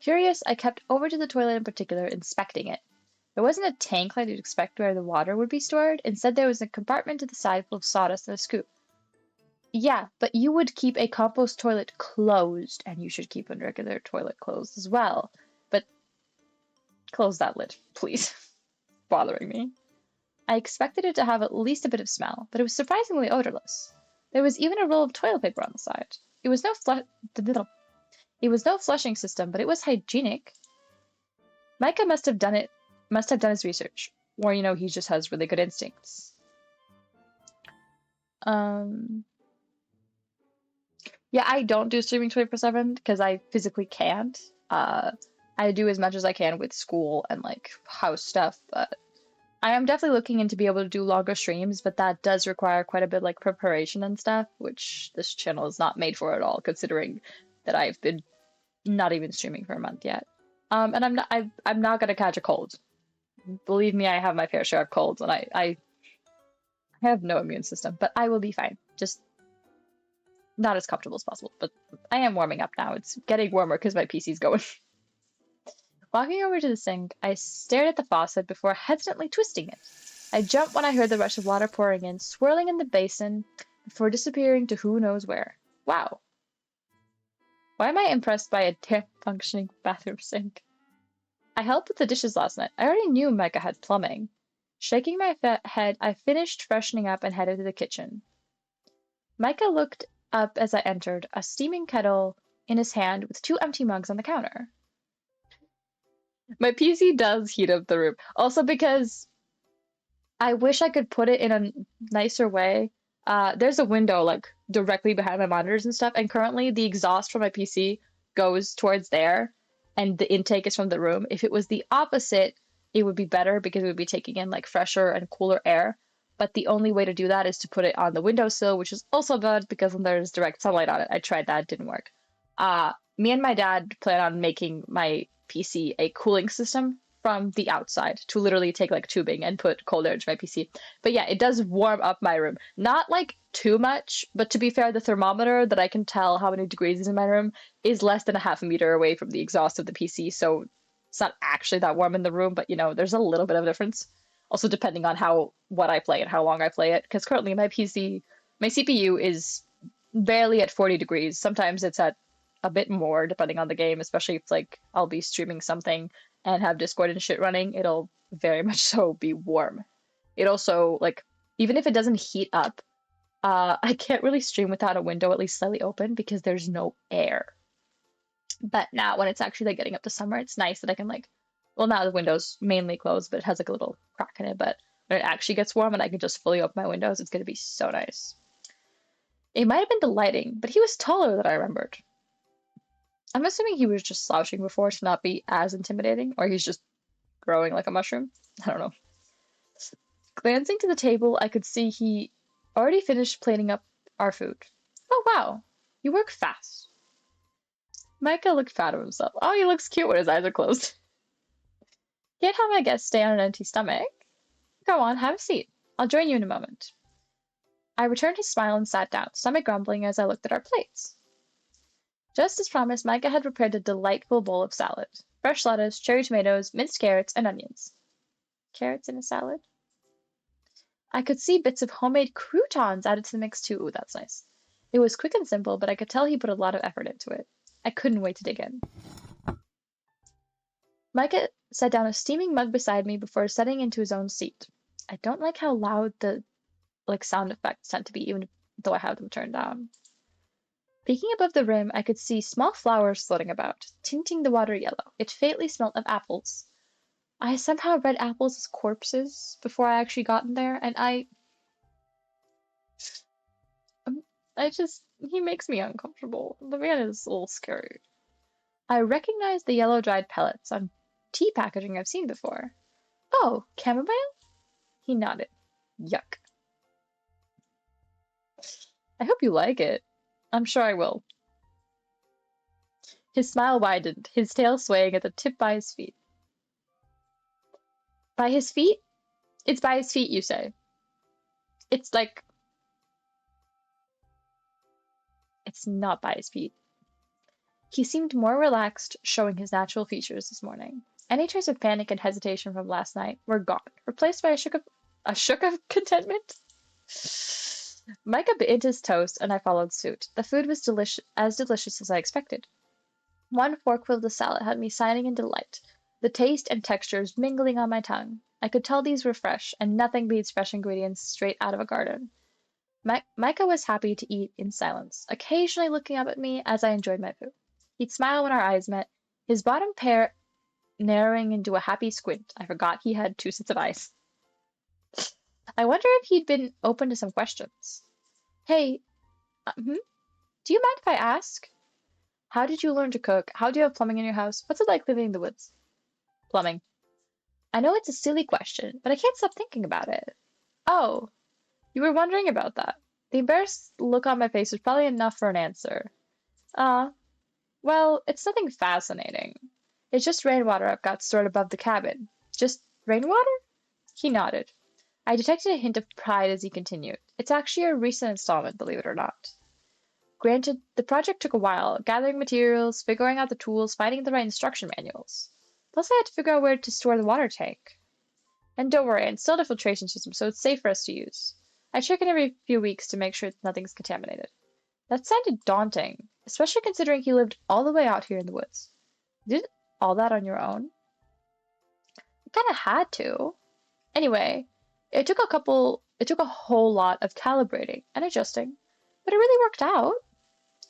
S1: Curious, I kept over to the toilet in particular, inspecting it. There wasn't a tank like you'd expect where the water would be stored. Instead, there was a compartment to the side full of sawdust and a scoop. Yeah, but you would keep a compost toilet closed, and you should keep a regular toilet closed as well. But close that lid, please. Bothering me. I expected it to have at least a bit of smell, but it was surprisingly odorless. There was even a roll of toilet paper on the side. It was no flushing system, but it was hygienic. Micah must have done his research. Or, he just has really good instincts. Yeah, I don't do streaming 24/7 because I physically can't. Uh, I do as much as I can with school and like house stuff, but I am definitely looking into be able to do longer streams, but that does require quite a bit like preparation and stuff, which this channel is not made for at all, considering that I've been not even streaming for a month yet. And I'm not gonna catch a cold. Believe me, I have my fair share of colds, and I have no immune system, but I will be fine. Just not as comfortable as possible. But I am warming up now. It's getting warmer because my PC's going. Walking over to the sink, I stared at the faucet before hesitantly twisting it. I jumped when I heard the rush of water pouring in, swirling in the basin before disappearing to who knows where. Wow. Why am I impressed by a damn functioning bathroom sink? I helped with the dishes last night. I already knew Micah had plumbing. Shaking my head, I finished freshening up and headed to the kitchen. Micah looked up as I entered, a steaming kettle in his hand with 2 empty mugs on the counter. My PC does heat up the room. Also because I wish I could put it in a nicer way. There's a window like directly behind my monitors and stuff, and currently the exhaust from my PC goes towards there, and the intake is from the room. If it was the opposite, it would be better because it would be taking in like fresher and cooler air. But the only way to do that is to put it on the windowsill, which is also bad because then there's direct sunlight on it. I tried that, it didn't work. Me and my dad plan on making my PC a cooling system from the outside to literally take like tubing and put cold air into my PC. But yeah, it does warm up my room. Not like too much, but to be fair, the thermometer that I can tell how many degrees is in my room is less than a half a meter away from the exhaust of the PC, so it's not actually that warm in the room, but you know, there's a little bit of a difference. Also depending on what I play and how long I play it, because currently my PC, my CPU is barely at 40 degrees. Sometimes it's at a bit more depending on the game, especially if like I'll be streaming something and have Discord and shit running, it'll very much so be warm. It also like even if it doesn't heat up, I can't really stream without a window at least slightly open because there's no air. But now when it's actually like getting up to summer, it's nice that I can like, well, now the window's mainly closed, but it has like a little crack in it. But when it actually gets warm and I can just fully open my windows, it's gonna be so nice. It might have been the lighting, but he was taller than I remembered. I'm assuming he was just slouching before to not be as intimidating, or he's just growing like a mushroom. I don't know. Glancing to the table, I could see he already finished plating up our food. Oh, wow. You work fast. Micah looked proud of himself. Oh, he looks cute when his eyes are closed. Can't have my guests stay on an empty stomach. Go on, have a seat. I'll join you in a moment. I returned his smile and sat down, stomach grumbling as I looked at our plates. Just as promised, Micah had prepared a delightful bowl of salad. Fresh lettuce, cherry tomatoes, minced carrots, and onions. Carrots in a salad? I could see bits of homemade croutons added to the mix too. Ooh, that's nice. It was quick and simple, but I could tell he put a lot of effort into it. I couldn't wait to dig in. Micah set down a steaming mug beside me before settling into his own seat. I don't like how loud the sound effects tend to be, even though I have them turned down. Peeking above the rim, I could see small flowers floating about, tinting the water yellow. It faintly smelt of apples. I somehow read apples as corpses before I actually got in there, and he makes me uncomfortable. The man is a little scary. I recognized the yellow dried pellets on tea packaging I've seen before. Oh, chamomile? He nodded. Yuck. I hope you like it. I'm sure I will. His smile widened, his tail swaying at the tip by his feet. By his feet? It's by his feet, you say. It's like... It's not by his feet. He seemed more relaxed, showing his natural features this morning. Any trace of panic and hesitation from last night were gone, replaced by a shook of contentment. Micah bit his toast, and I followed suit. The food was as delicious as I expected. One forkful of the salad had me sighing in delight, the taste and textures mingling on my tongue. I could tell these were fresh, and nothing beats fresh ingredients straight out of a garden. Micah was happy to eat in silence, occasionally looking up at me as I enjoyed my food. He'd smile when our eyes met, his bottom pair narrowing into a happy squint. I forgot he had 2 sets of eyes. I wonder if he'd been open to some questions. Hey, do Do you mind if I ask? How did you learn to cook? How do you have plumbing in your house? What's it like living in the woods? Plumbing. I know it's a silly question, but I can't stop thinking about it. Oh, you were wondering about that. The embarrassed look on my face was probably enough for an answer. Uh, well, it's nothing fascinating. It's just rainwater I've got stored above the cabin. Just rainwater? He nodded. I detected a hint of pride as he continued. It's actually a recent installment, believe it or not. Granted, the project took a while, gathering materials, figuring out the tools, finding the right instruction manuals. Plus, I had to figure out where to store the water tank. And don't worry, I installed a filtration system, so it's safe for us to use. I check in every few weeks to make sure nothing's contaminated. That sounded daunting, especially considering he lived all the way out here in the woods. You did all that on your own? I kinda had to. Anyway, it took a whole lot of calibrating and adjusting, but it really worked out.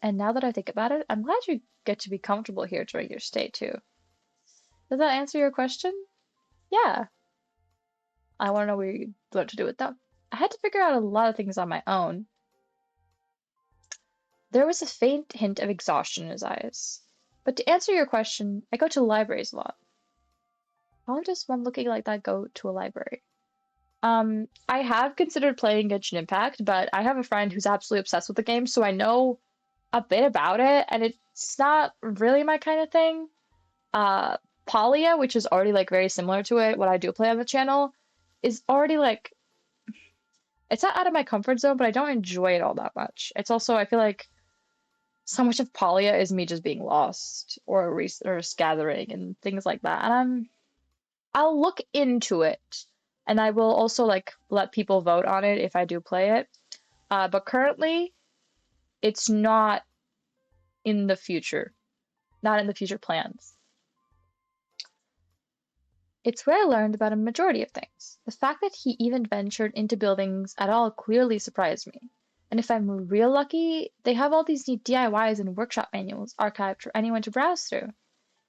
S1: And now that I think about it, I'm glad you get to be comfortable here during your stay too. Does that answer your question? Yeah. I want to know where you learned to do it though. I had to figure out a lot of things on my own. There was a faint hint of exhaustion in his eyes. But to answer your question, I go to libraries a lot. How does one looking like that go to a library? I have considered playing Genshin Impact, but I have a friend who's absolutely obsessed with the game, so I know a bit about it, and it's not really my kind of thing. Uh, Palia, which is already like very similar to it, what I do play on the channel, is already like it's not out of my comfort zone, but I don't enjoy it all that much. It's also I feel like so much of Palia is me just being lost or resource gathering and things like that. And I'll look into it, and I will also like let people vote on it if I do play it. But currently, it's not in the future, not in the future plans. It's where I learned about a majority of things. The fact that he even ventured into buildings at all clearly surprised me. And if I'm real lucky, they have all these neat DIYs and workshop manuals archived for anyone to browse through.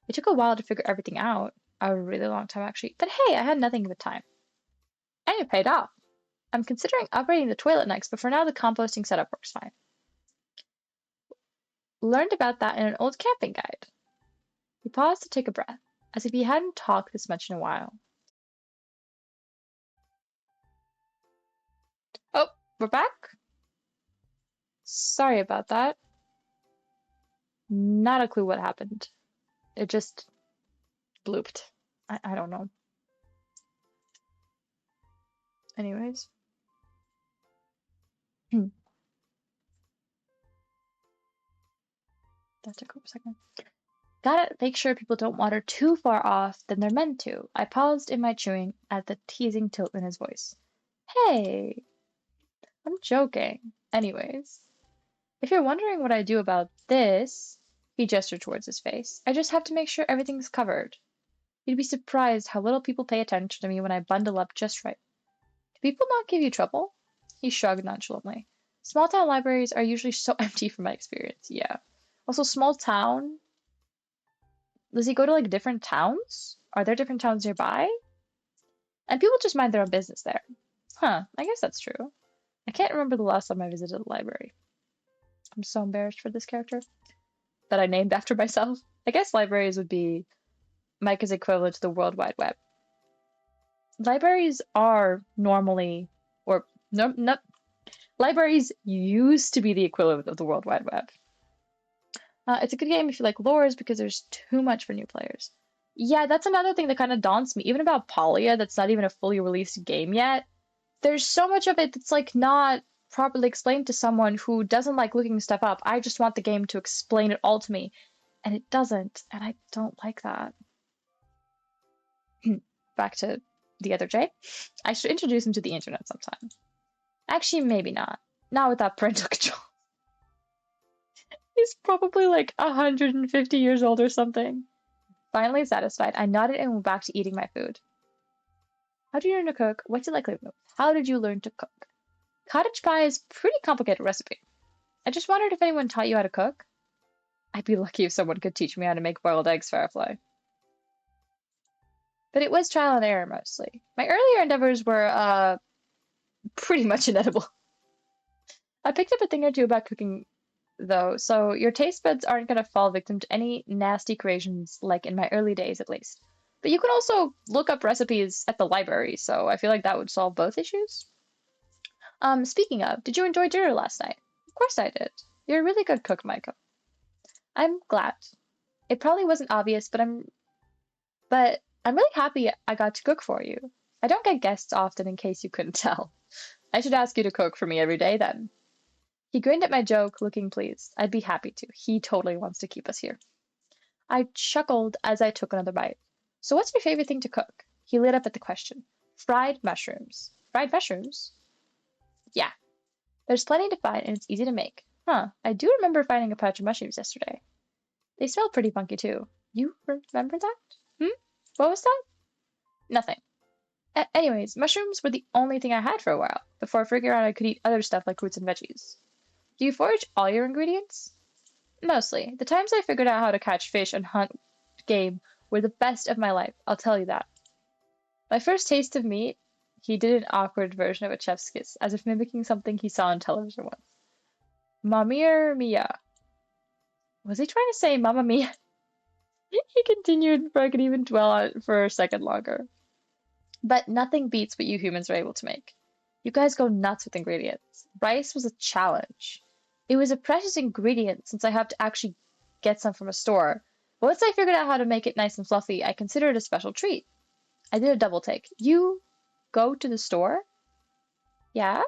S1: It took a while to figure everything out, a really long time actually, but hey, I had nothing but time. And it paid off. I'm considering upgrading the toilet next, but for now the composting setup works fine. Learned about that in an old camping guide. He paused to take a breath, as if he hadn't talked this much in a while. Oh, we're back? Sorry about that. Not a clue what happened. It just blooped. I don't know. Anyways. That took a second. Gotta make sure people don't wander too far off than they're meant to. I paused in my chewing at the teasing tilt in his voice. Hey, I'm joking. Anyways, if you're wondering what I do about this, he gestured towards his face. I just have to make sure everything's covered. You'd be surprised how little people pay attention to me when I bundle up just right. Do people not give you trouble? He shrugged nonchalantly. Small town libraries are usually so empty from my experience. Yeah. Also, small town. Does he go to like different towns? Are there different towns nearby? And people just mind their own business there. Huh, I guess that's true. I can't remember the last time I visited a library. I'm so embarrassed for this character that I named after myself. I guess libraries would be Micah's equivalent to the World Wide Web. Libraries are normally, or no, libraries used to be the equivalent of the World Wide Web. It's a good game if you like lores because there's too much for new players. Yeah, that's another thing that kind of daunts me. Even about Palia, that's not even a fully released game yet. There's so much of it that's like not properly explained to someone who doesn't like looking stuff up. I just want the game to explain it all to me, and it doesn't, and I don't like that. Back to the other Jay. I should introduce him to the internet sometime. Actually, maybe not. Not without parental control. He's probably like 150 years old or something. Finally satisfied, I nodded and went back to eating my food. How do you learn to cook? What's it like living with? How did you learn to cook? Cottage pie is a pretty complicated recipe. I just wondered if anyone taught you how to cook. I'd be lucky if someone could teach me how to make boiled eggs Firefly. But it was trial and error mostly. My earlier endeavors were, pretty much inedible. I picked up a thing or two about cooking though, so your taste buds aren't gonna fall victim to any nasty creations like in my early days at least. But you can also look up recipes at the library, so I feel like that would solve both issues. Speaking of, did you enjoy dinner last night? Of course I did. You're a really good cook, Micah. I'm glad. It probably wasn't obvious, but I'm really happy I got to cook for you. I don't get guests often in case you couldn't tell. I should ask you to cook for me every day then. He grinned at my joke, looking pleased. I'd be happy to. He totally wants to keep us here. I chuckled as I took another bite. So what's your favorite thing to cook? He lit up at the question. Fried mushrooms. Fried mushrooms? Yeah. There's plenty to find and it's easy to make. Huh, I do remember finding a patch of mushrooms yesterday. They smelled pretty funky too. You remember that? Hmm? What was that? Nothing. Anyways, mushrooms were the only thing I had for a while, before figuring out I could eat other stuff like fruits and veggies. Do you forage all your ingredients? Mostly. The times I figured out how to catch fish and hunt game were the best of my life, I'll tell you that. My first taste of meat, he did an awkward version of a chef's kiss, as if mimicking something he saw on television once. Mamma mia. Was he trying to say Mamma Mia? He continued before I could even dwell on it for a second longer. But nothing beats what you humans are able to make. You guys go nuts with ingredients. Rice was a challenge. It was a precious ingredient since I have to actually get some from a store. But once I figured out how to make it nice and fluffy, I considered it a special treat. I did a double take. You go to the store? Yeah?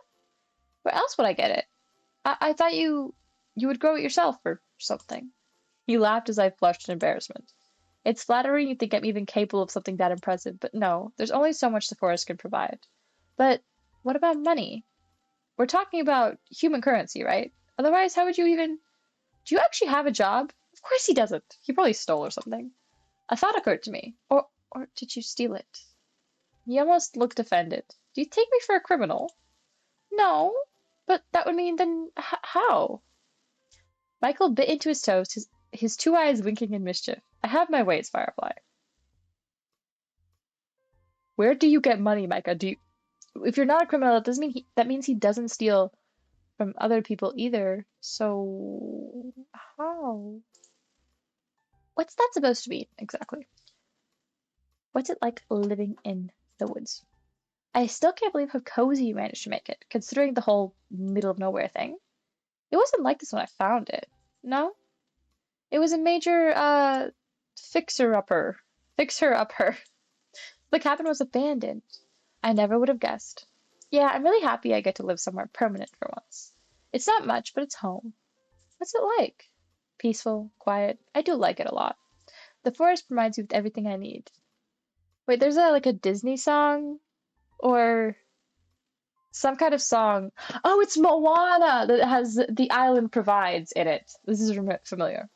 S1: Where else would I get it? I thought you would grow it yourself or something. He laughed as I flushed in embarrassment. It's flattering you think I'm even capable of something that impressive, but no, there's only so much the forest can provide. But what about money? We're talking about human currency, right? Otherwise, how would you even... Do you actually have a job? Of course he doesn't. He probably stole or something. A thought occurred to me. Or did you steal it? He almost looked offended. Do you take me for a criminal? No, but that would mean then how? Michael bit into his toast, his two eyes winking in mischief. I have my ways, Firefly. Where do you get money, Micah? If you're not a criminal, that means he doesn't steal from other people either. So how? What's that supposed to mean exactly? What's it like living in the woods? I still can't believe how cozy you managed to make it, considering the whole middle of nowhere thing. It wasn't like this when I found it. No? It was a major fixer-upper. Fixer-upper. The cabin was abandoned. I never would have guessed. Yeah, I'm really happy I get to live somewhere permanent for once. It's not much, but it's home. What's it like? Peaceful, quiet. I do like it a lot. The forest provides you with everything I need. Wait, there's like a Disney song? Or some kind of song. Oh, it's Moana that has The Island Provides in it. This is familiar.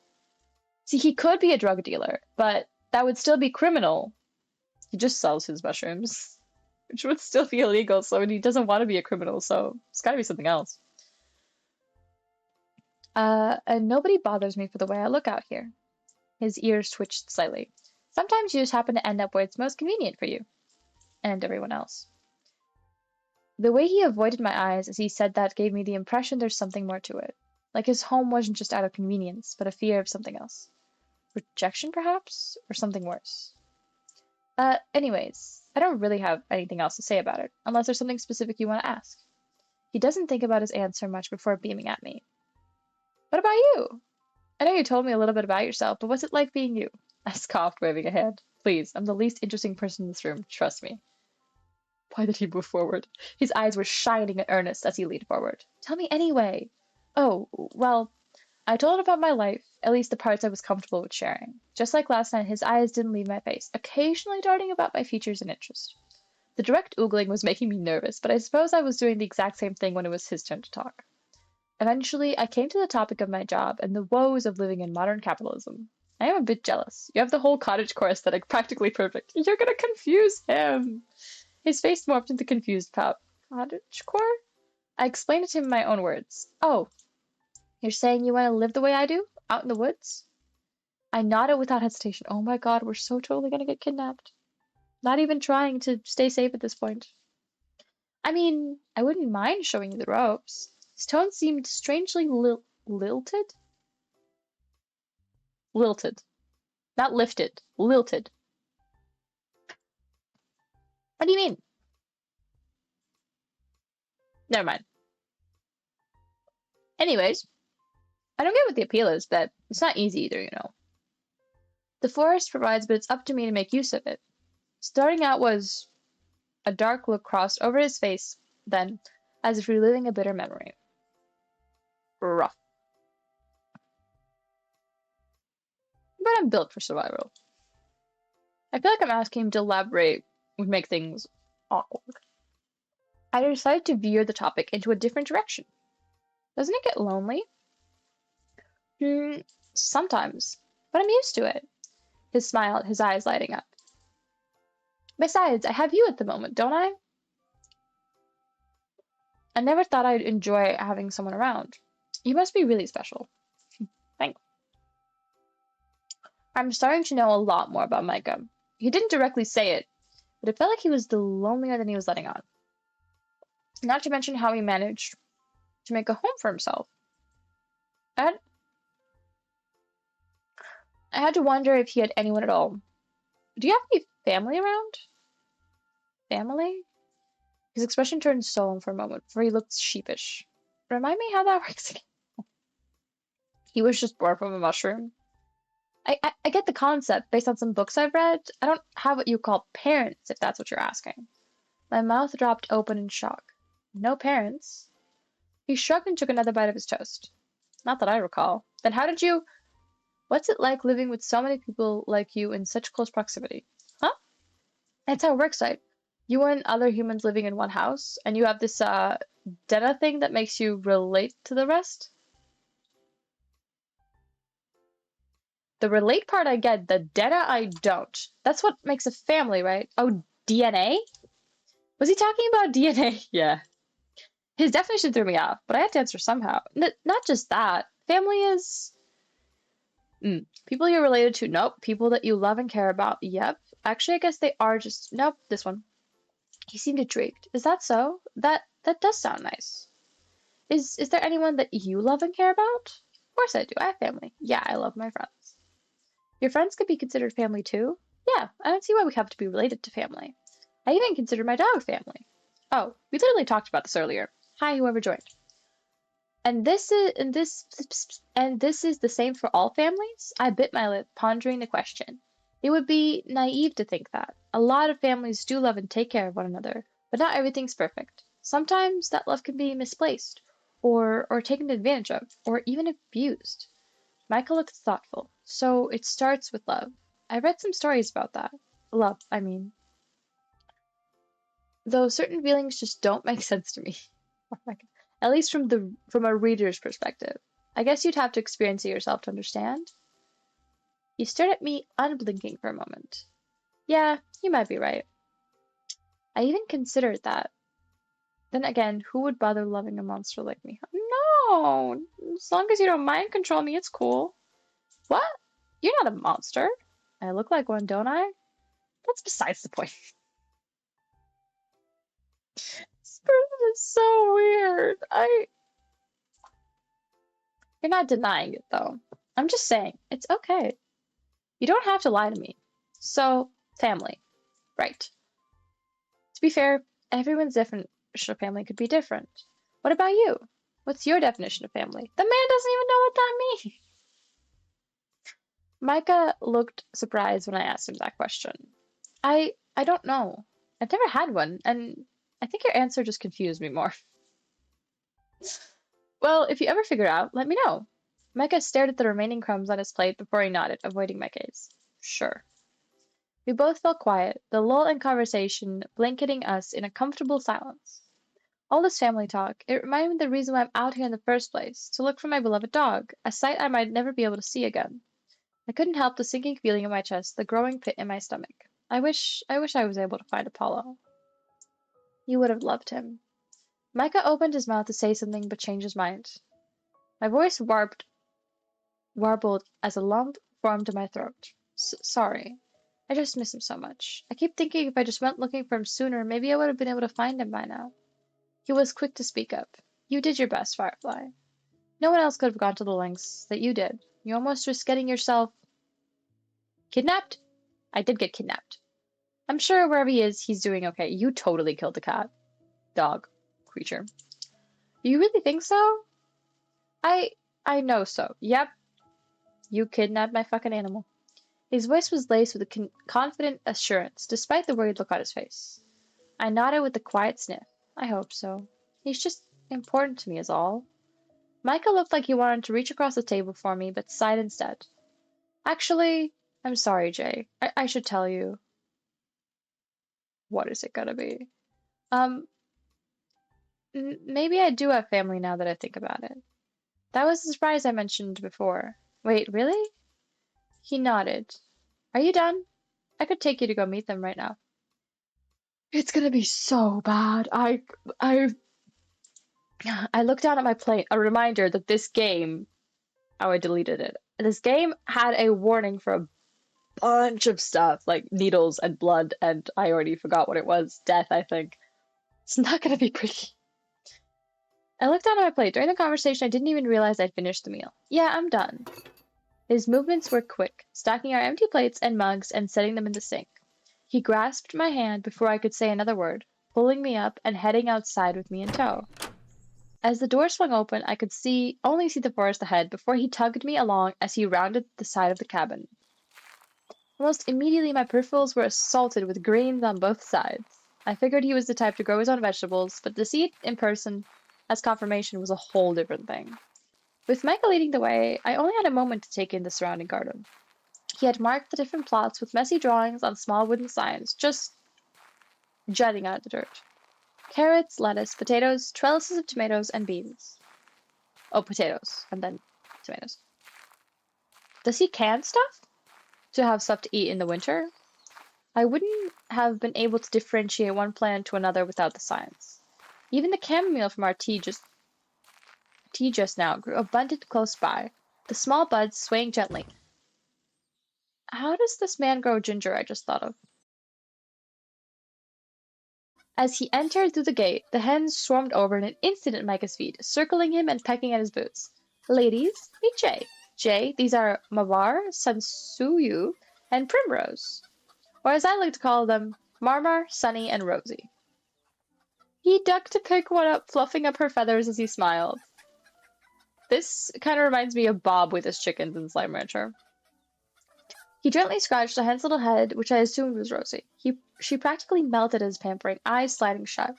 S1: See, he could be a drug dealer, but that would still be criminal. He just sells his mushrooms, which would still be illegal, so he doesn't want to be a criminal, so it's gotta be something else. And nobody bothers me for the way I look out here. His ears twitched slightly. Sometimes you just happen to end up where it's most convenient for you. And everyone else. The way he avoided my eyes as he said that gave me the impression there's something more to it. Like his home wasn't just out of convenience, but a fear of something else. Rejection, perhaps? Or something worse. Anyways, I don't really have anything else to say about it, unless there's something specific you want to ask. He doesn't think about his answer much before beaming at me. What about you? I know you told me a little bit about yourself, but what's it like being you? I scoffed, waving a hand. Please, I'm the least interesting person in this room, trust me. Why did he move forward? His eyes were shining in earnest as he leaned forward. Tell me anyway. Oh, well, I told him about my life, at least the parts I was comfortable with sharing. Just like last night, his eyes didn't leave my face, occasionally darting about my features and interest. The direct oogling was making me nervous, but I suppose I was doing the exact same thing when it was his turn to talk. Eventually, I came to the topic of my job and the woes of living in modern capitalism. I am a bit jealous. You have the whole cottagecore aesthetic practically perfect. You're gonna confuse him. His face morphed into confused pout. Cottagecore? I explained it to him in my own words. Oh, you're saying you want to live the way I do? Out in the woods? I nodded without hesitation. Oh my god, we're so totally gonna get kidnapped. Not even trying to stay safe at this point. I mean, I wouldn't mind showing you the ropes. His tone seemed strangely Lilted? Lilted. Not lifted. Lilted. What do you mean? Never mind. Anyways, I don't get what the appeal is, but it's not easy either, you know. The forest provides, but it's up to me to make use of it. Starting out was a dark look crossed over his face, then, as if reliving a bitter memory. Rough. But I'm built for survival. I feel like I'm asking him to elaborate would make things awkward. I decided to veer the topic into a different direction. Doesn't it get lonely? Hmm, sometimes, but I'm used to it. His smile, his eyes lighting up. Besides, I have you at the moment, don't I? I never thought I'd enjoy having someone around. You must be really special. Thanks. I'm starting to know a lot more about Micah. He didn't directly say it, but it felt like he was the lonelier than he was letting on. Not to mention how he managed to make a home for himself. I had, I had to wonder if he had anyone at all. Do you have any family around? Family? His expression turned solemn for a moment, for he looked sheepish. Remind me how that works again. He was just born from a mushroom. I get the concept based on some books I've read. I don't have what you call parents, if that's what you're asking. My mouth dropped open in shock. No parents? He shrugged and took another bite of his toast. Not that I recall. Then how did you... What's it like living with so many people like you in such close proximity? Huh? That's how it works, right? You and other humans living in one house, and you have this, data thing that makes you relate to the rest? The relate part I get, the data I don't. That's what makes a family, right? Oh, DNA? Was he talking about DNA? Yeah. His definition threw me off, but I had to answer somehow. Not just that. Family is... People you're related to, nope. People that you love and care about, yep. Actually, I guess they are just... Nope, this one. He seemed intrigued. Is that so? That does sound nice. Is there anyone that you love and care about? Of course I do. I have family. Yeah, I love my friends. Your friends could be considered family too? Yeah, I don't see why we have to be related to family. I even consider my dog family. Oh, we literally talked about this earlier. Hi, whoever joined. And this is the same for all families? I bit my lip, pondering the question. It would be naive to think that. A lot of families do love and take care of one another, but not everything's perfect. Sometimes that love can be misplaced, or taken advantage of, or even abused. Michael looked thoughtful. So it starts with love. I read some stories about that. Love, I mean. Though certain feelings just don't make sense to me. Oh my God. At least from a reader's perspective. I guess you'd have to experience it yourself to understand. He stared at me unblinking for a moment. Yeah, you might be right. I even considered that. Then again, who would bother loving a monster like me? No! As long as you don't mind control me, it's cool. What? You're not a monster. I look like one, don't I? That's besides the point. This person is so weird. You're not denying it, though. I'm just saying, it's okay. You don't have to lie to me. So, family. Right. To be fair, everyone's definition of family could be different. What about you? What's your definition of family? The man doesn't even know what that means. Micah looked surprised when I asked him that question. I don't know. I've never had one, and I think your answer just confused me more. Well, if you ever figure it out, let me know. Micah stared at the remaining crumbs on his plate before he nodded, avoiding my gaze. Sure. We both felt quiet, the lull in conversation blanketing us in a comfortable silence. All this family talk, it reminded me of the reason why I'm out here in the first place, to look for my beloved dog, a sight I might never be able to see again. I couldn't help the sinking feeling in my chest, the growing pit in my stomach. I wish I was able to find Apollo. You would have loved him. Micah opened his mouth to say something but changed his mind. My voice warbled as a lump formed in my throat. Sorry. I just miss him so much. I keep thinking if I just went looking for him sooner, maybe I would have been able to find him by now. He was quick to speak up. You did your best, Firefly. No one else could have gone to the lengths that you did. You almost risked getting yourself kidnapped? I did get kidnapped. I'm sure wherever he is, he's doing okay. You totally killed the cat. Dog. Creature. You really think so? I I know so. Yep. You kidnapped my fucking animal. His voice was laced with a confident assurance, despite the worried look on his face. I nodded with a quiet sniff. I hope so. He's just important to me is all. Micah looked like he wanted to reach across the table for me, but sighed instead. Actually, I'm sorry, Jay. I should tell you. What is it gonna be? Um, maybe I do have family now that I think about it. That was the surprise I mentioned before. Wait, really? He nodded. Are you done? I could take you to go meet them right now. It's gonna be so bad. I I looked down at my plate, a reminder that this game, oh, I deleted it. This game had a warning for a bunch of stuff, like needles and blood, and I already forgot what it was. Death, I think. It's not gonna be pretty. I looked down at my plate. During the conversation, I didn't even realize I'd finished the meal. Yeah, I'm done. His movements were quick, stacking our empty plates and mugs and setting them in the sink. He grasped my hand before I could say another word, pulling me up and heading outside with me in tow. As the door swung open, I could only see the forest ahead before he tugged me along as he rounded the side of the cabin. Almost immediately, my peripherals were assaulted with greens on both sides. I figured he was the type to grow his own vegetables, but to see it in person as confirmation was a whole different thing. With Michael leading the way, I only had a moment to take in the surrounding garden. He had marked the different plots with messy drawings on small wooden signs, just jutting out of the dirt. Carrots, lettuce, potatoes, trellises of tomatoes, and beans. Oh, potatoes, and then tomatoes. Does he can stuff? To have stuff to eat in the winter? I wouldn't have been able to differentiate one plant to another without the signs. Even the chamomile from our tea just now grew abundant close by, the small buds swaying gently. How does this man grow ginger? I just thought of. As he entered through the gate, the hens swarmed over in an instant at Micah's feet, circling him and pecking at his boots. Ladies, meet Jay. Jay, these are Mawar, Sansuyu, and Primrose. Or as I like to call them, Marmar, Sunny, and Rosie. He ducked to pick one up, fluffing up her feathers as he smiled. This kind of reminds me of Bob with his chickens in Slime Rancher. He gently scratched the hen's little head, which I assumed was Rosie. She practically melted at his pampering, eyes sliding shut.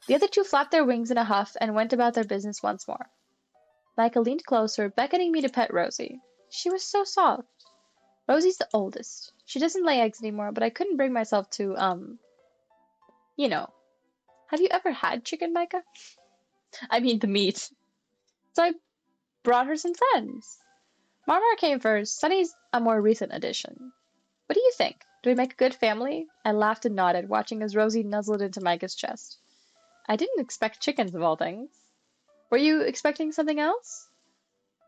S1: The other two flapped their wings in a huff and went about their business once more. Micah leaned closer, beckoning me to pet Rosie. She was so soft. Rosie's the oldest. She doesn't lay eggs anymore, but I couldn't bring myself to, you know. Have you ever had chicken, Micah? I mean the meat. So I brought her some friends. Marmar came first. Sunny's a more recent addition. What do you think? Do we make a good family? I laughed and nodded, watching as Rosie nuzzled into Micah's chest. I didn't expect chickens of all things. Were you expecting something else?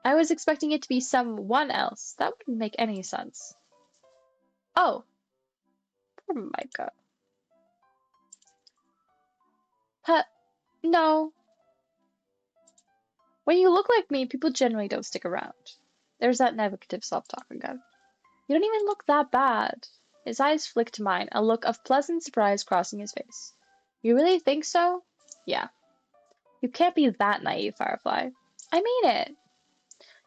S1: I was expecting it to be someone else. That wouldn't make any sense. Oh, poor Micah. Huh, no. When you look like me, people generally don't stick around. There's that negative self-talk again. You don't even look that bad. His eyes flicked to mine, a look of pleasant surprise crossing his face. You really think so? Yeah. You can't be that naive, Firefly. I mean it.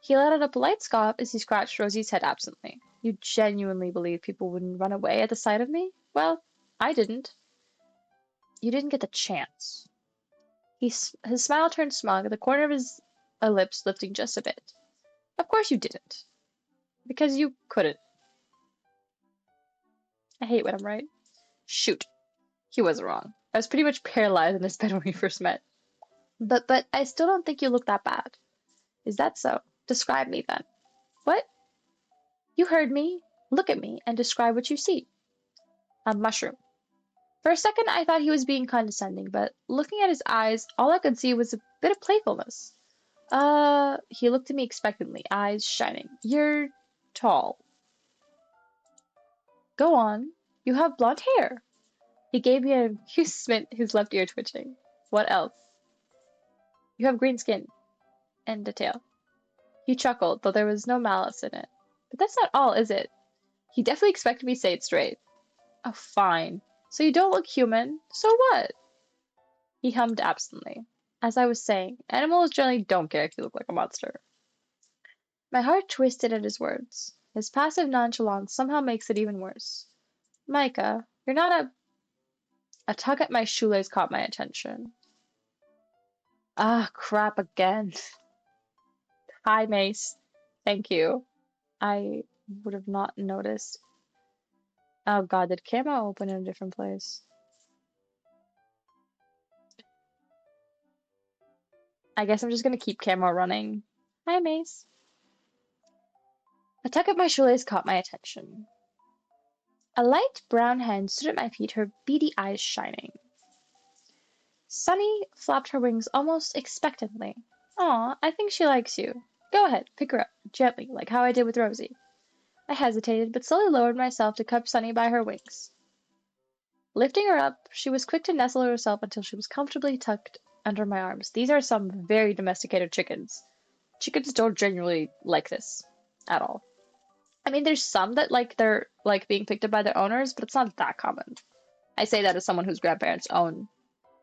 S1: He let out a polite scoff as he scratched Rosie's head absently. You genuinely believe people wouldn't run away at the sight of me? Well, I didn't. You didn't get the chance. His smile turned smug, the corner of his lips lifting just a bit. Of course you didn't. Because you couldn't. I hate when I'm right. Shoot. He was wrong. I was pretty much paralyzed in this bed when we first met. But I still don't think you look that bad. Is that so? Describe me then. What? You heard me. Look at me and describe what you see. A mushroom. For a second I thought he was being condescending, but looking at his eyes, all I could see was a bit of playfulness. He looked at me expectantly, eyes shining. You're tall. Go on. You have blonde hair. He gave me a amusement, his left ear twitching. What else? You have green skin. and a tail. He chuckled, though there was no malice in it. But that's not all, is it? He definitely expected me to say it straight. Oh, fine. So you don't look human. So what? He hummed absently. As I was saying, animals generally don't care if you look like a monster. My heart twisted at his words. His passive nonchalance somehow makes it even worse. Micah, you're not a tug at my shoelace caught my attention. Ah, crap again. Hi, Mace. Thank you. I would have not noticed. Oh god, did camo open in a different place? I guess I'm just gonna keep camo running. Hi, Mace. A tug at my shoelace caught my attention. A light brown hen stood at my feet, her beady eyes shining. Sunny flapped her wings almost expectantly. Aw, I think she likes you. Go ahead, pick her up, gently, like how I did with Rosie. I hesitated, but slowly lowered myself to cup Sunny by her wings. Lifting her up, she was quick to nestle herself until she was comfortably tucked under my arms. These are some very domesticated chickens. Chickens don't genuinely like this at all. I mean, there's some that they're being picked up by their owners, but it's not that common. I say that as someone whose grandparents own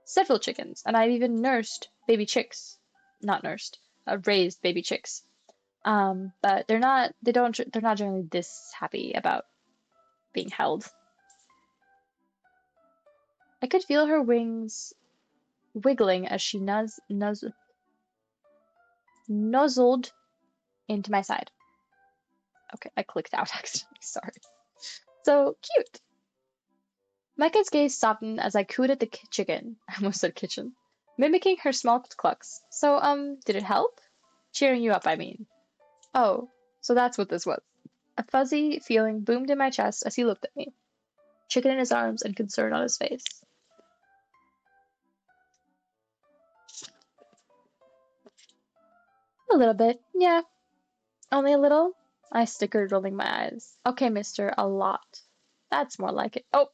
S1: several chickens, and I've even nursed baby chicks. Not nursed, raised baby chicks. But they're not generally this happy about being held. I could feel her wings wiggling as she nuzzled into my side. Okay, I clicked out accidentally, sorry. So cute. Micah's gaze softened as I cooed at the chicken. I almost said kitchen. Mimicking her small clucks. So, did it help? Cheering you up, I mean. Oh, so that's what this was. A fuzzy feeling boomed in my chest as he looked at me. Chicken in his arms and concern on his face. A little bit, yeah. Only a little? I snickered, rolling my eyes. Okay, mister, a lot. That's more like it. Oh,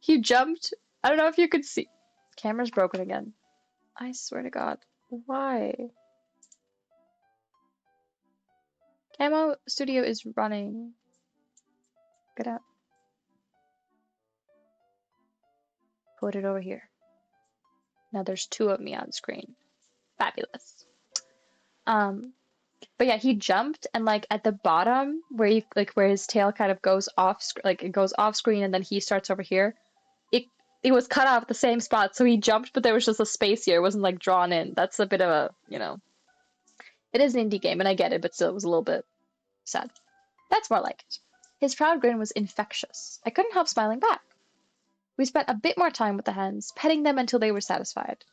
S1: he jumped. I don't know if you could see. Camera's broken again. I swear to God. Why? Camo Studio is running. Get out. Put it over here. Now there's two of me on screen. Fabulous. But yeah, he jumped and at the bottom where you where his tail kind of goes off it goes off screen and then he starts over here. It was cut off at the same spot, so he jumped, but there was just a space here. It wasn't drawn in. That's a bit of a, it is an indie game and I get it, but still it was a little bit sad. That's more like it. His proud grin was infectious. I couldn't help smiling back. We spent a bit more time with the hens, petting them until they were satisfied.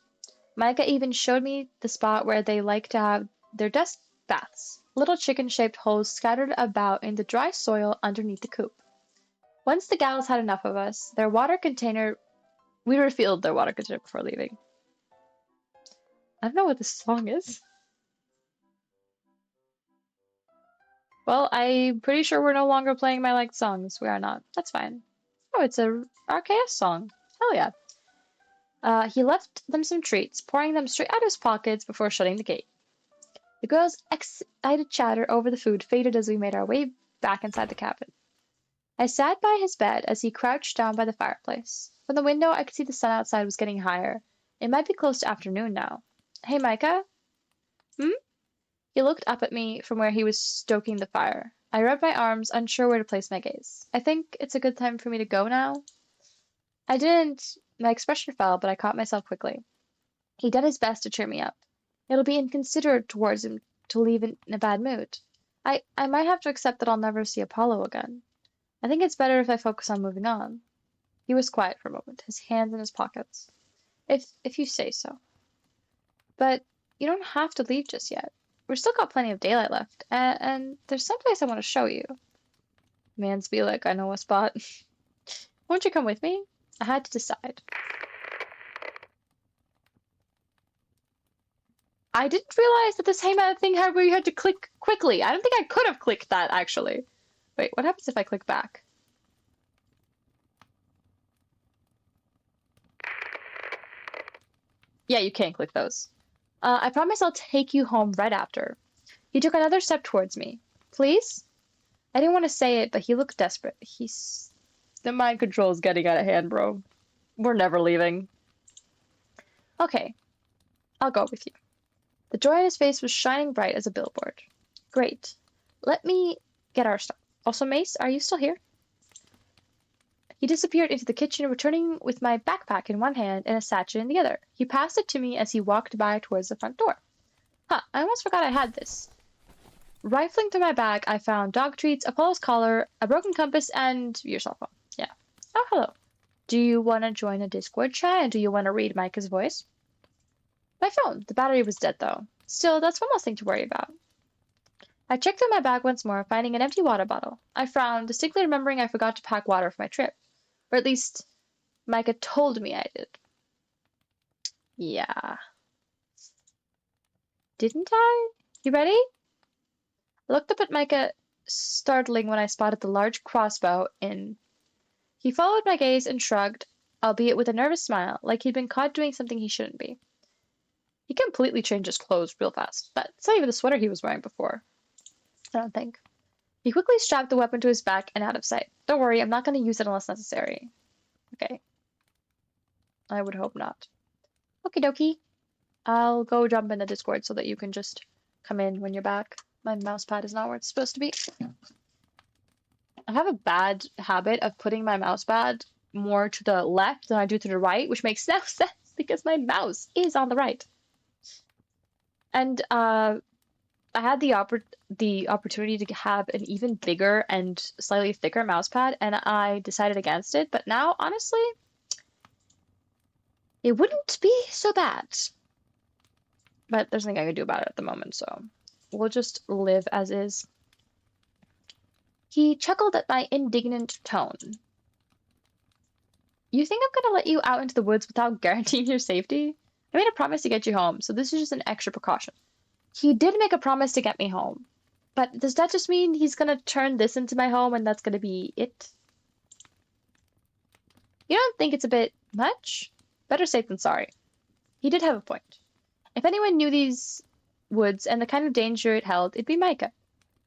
S1: Micah even showed me the spot where they like to have their desk baths, little chicken-shaped holes scattered about in the dry soil underneath the coop. Once the gals had enough of us, we refilled their water container before leaving. I don't know what this song is. Well, I'm pretty sure we're no longer playing my liked songs. We are not. That's fine. Oh, it's a RKS song. Hell yeah. He left them some treats, pouring them straight out of his pockets before shutting the gate. The girls' excited chatter over the food faded as we made our way back inside the cabin. I sat by his bed as he crouched down by the fireplace. From the window, I could see the sun outside was getting higher. It might be close to afternoon now. Hey, Micah? Hmm? He looked up at me from where he was stoking the fire. I rubbed my arms, unsure where to place my gaze. I think it's a good time for me to go now. I didn't. My expression fell, but I caught myself quickly. He did his best to cheer me up. It'll be inconsiderate towards him to leave in a bad mood. I might have to accept that I'll never see Apollo again. I think it's better if I focus on moving on. He was quiet for a moment, his hands in his pockets. If you say so. But you don't have to leave just yet. We've still got plenty of daylight left, and there's someplace I want to show you. Man's be like, I know a spot. Won't you come with me? I had to decide. I didn't realize that the same thing where you had to click quickly. I don't think I could have clicked that, actually. Wait, what happens if I click back? Yeah, you can't click those. I promise I'll take you home right after. He took another step towards me. Please? I didn't want to say it, but he looked desperate. The mind control's getting out of hand, bro. We're never leaving. Okay, I'll go with you. The joy on his face was shining bright as a billboard. Great. Let me get our stuff. Also, Mace, are you still here? He disappeared into the kitchen, returning with my backpack in one hand and a sachet in the other. He passed it to me as he walked by towards the front door. Huh, I almost forgot I had this. Rifling through my bag, I found dog treats, Apollo's collar, a broken compass, and your cell phone. Yeah. Oh, hello. Do you want to join a Discord chat, and do you want to read Micah's voice? My phone. The battery was dead, though. Still, that's one less thing to worry about. I checked through my bag once more, finding an empty water bottle. I frowned, distinctly remembering I forgot to pack water for my trip. Or at least, Micah told me I did. Yeah. Didn't I? You ready? I looked up at Micah, startling when I spotted the large crossbow in. He followed my gaze and shrugged, albeit with a nervous smile, like he'd been caught doing something he shouldn't be. He completely changed his clothes real fast, but it's not even the sweater he was wearing before. I don't think. He quickly strapped the weapon to his back and out of sight. Don't worry, I'm not going to use it unless necessary. Okay. I would hope not. Okie dokie. I'll go jump in the Discord so that you can just come in when you're back. My mouse pad is not where it's supposed to be. I have a bad habit of putting my mouse pad more to the left than I do to the right, which makes no sense because my mouse is on the right. And I had the opportunity to have an even bigger and slightly thicker mouse pad, and I decided against it. But now, honestly, it wouldn't be so bad. But there's nothing I can do about it at the moment, so we'll just live as is. He chuckled at my indignant tone. You think I'm gonna let you out into the woods without guaranteeing your safety? I made a promise to get you home, so this is just an extra precaution. He did make a promise to get me home, but does that just mean he's gonna turn this into my home and that's gonna be it? You don't think it's a bit much? Better safe than sorry. He did have a point. If anyone knew these woods and the kind of danger it held, it'd be Micah.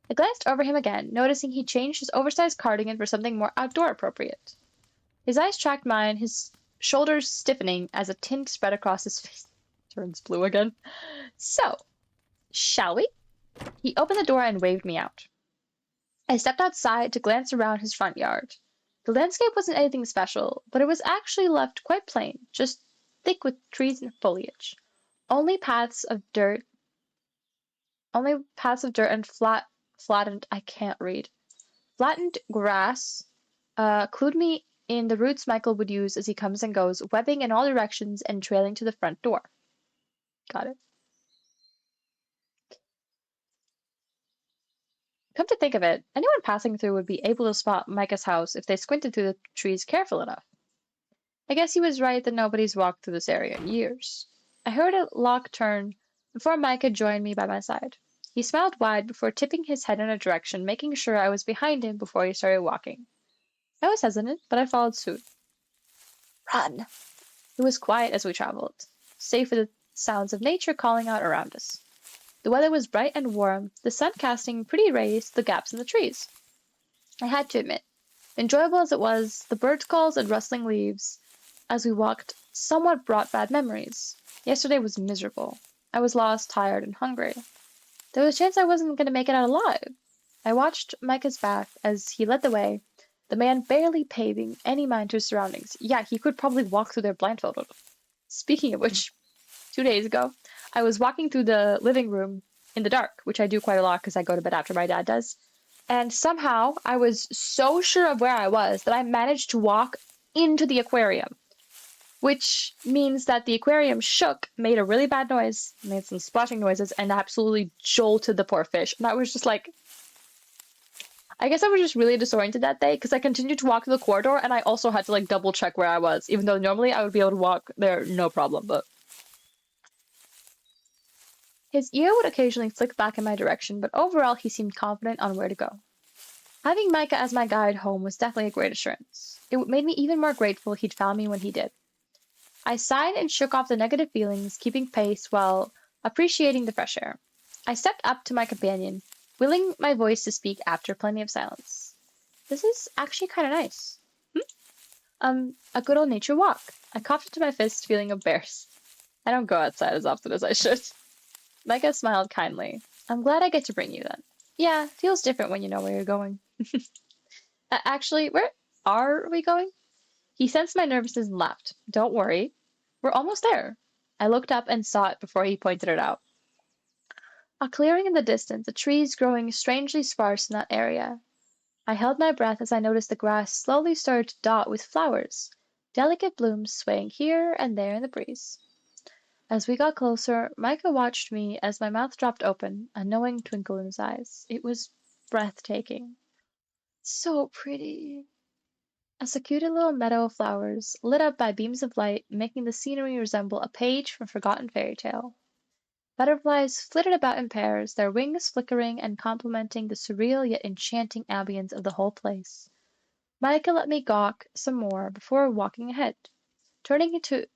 S1: I glanced over him again, noticing he changed his oversized cardigan for something more outdoor appropriate. His eyes tracked mine, his shoulders stiffening as a tint spread across his face. Turns blue again. So, shall we? He opened the door and waved me out. I stepped outside to glance around his front yard. The landscape wasn't anything special, but it was actually left quite plain, just thick with trees and foliage. Only paths of dirt and flattened grass clued me in the routes Michael would use as he comes and goes, webbing in all directions and trailing to the front door. Got it. Come to think of it, anyone passing through would be able to spot Micah's house if they squinted through the trees careful enough. I guess he was right that nobody's walked through this area in years. I heard a lock turn before Micah joined me by my side. He smiled wide before tipping his head in a direction, making sure I was behind him before he started walking. I was hesitant, but I followed suit. Run! It was quiet as we traveled, save for the sounds of nature calling out around us. The weather was bright and warm, the sun casting pretty rays to the gaps in the trees. I had to admit, enjoyable as it was, the bird calls and rustling leaves as we walked somewhat brought bad memories. Yesterday was miserable. I was lost, tired, and hungry. There was a chance I wasn't going to make it out alive. I watched Micah's back as he led the way, the man barely paying any mind to his surroundings. Yeah, he could probably walk through there blindfolded. Speaking of which, 2 days ago, I was walking through the living room in the dark, which I do quite a lot because I go to bed after my dad does. And somehow I was so sure of where I was that I managed to walk into the aquarium, which means that the aquarium shook, made a really bad noise, made some splashing noises, and absolutely jolted the poor fish. And I was just like, I guess I was just really disoriented that day because I continued to walk through the corridor and I also had to like double check where I was, even though normally I would be able to walk there no problem, but. His ear would occasionally flick back in my direction, but overall he seemed confident on where to go. Having Micah as my guide home was definitely a great assurance. It made me even more grateful he'd found me when he did. I sighed and shook off the negative feelings, keeping pace while appreciating the fresh air. I stepped up to my companion, willing my voice to speak after plenty of silence. This is actually kind of nice. A good old nature walk. I coughed into my fist, feeling embarrassed. I don't go outside as often as I should. Micah smiled kindly. I'm glad I get to bring you then. Yeah, feels different when you know where you're going. Actually, where are we going? He sensed my nervousness and laughed. Don't worry. We're almost there. I looked up and saw it before he pointed it out. A clearing in the distance, the trees growing strangely sparse in that area. I held my breath as I noticed the grass slowly started to dot with flowers, delicate blooms swaying here and there in the breeze. As we got closer, Micah watched me as my mouth dropped open, a knowing twinkle in his eyes. It was breathtaking. So pretty. A secluded little meadow of flowers, lit up by beams of light, making the scenery resemble a page from a forgotten fairy tale. Butterflies flitted about in pairs, their wings flickering and complementing the surreal yet enchanting ambience of the whole place. Micah let me gawk some more before walking ahead, turning to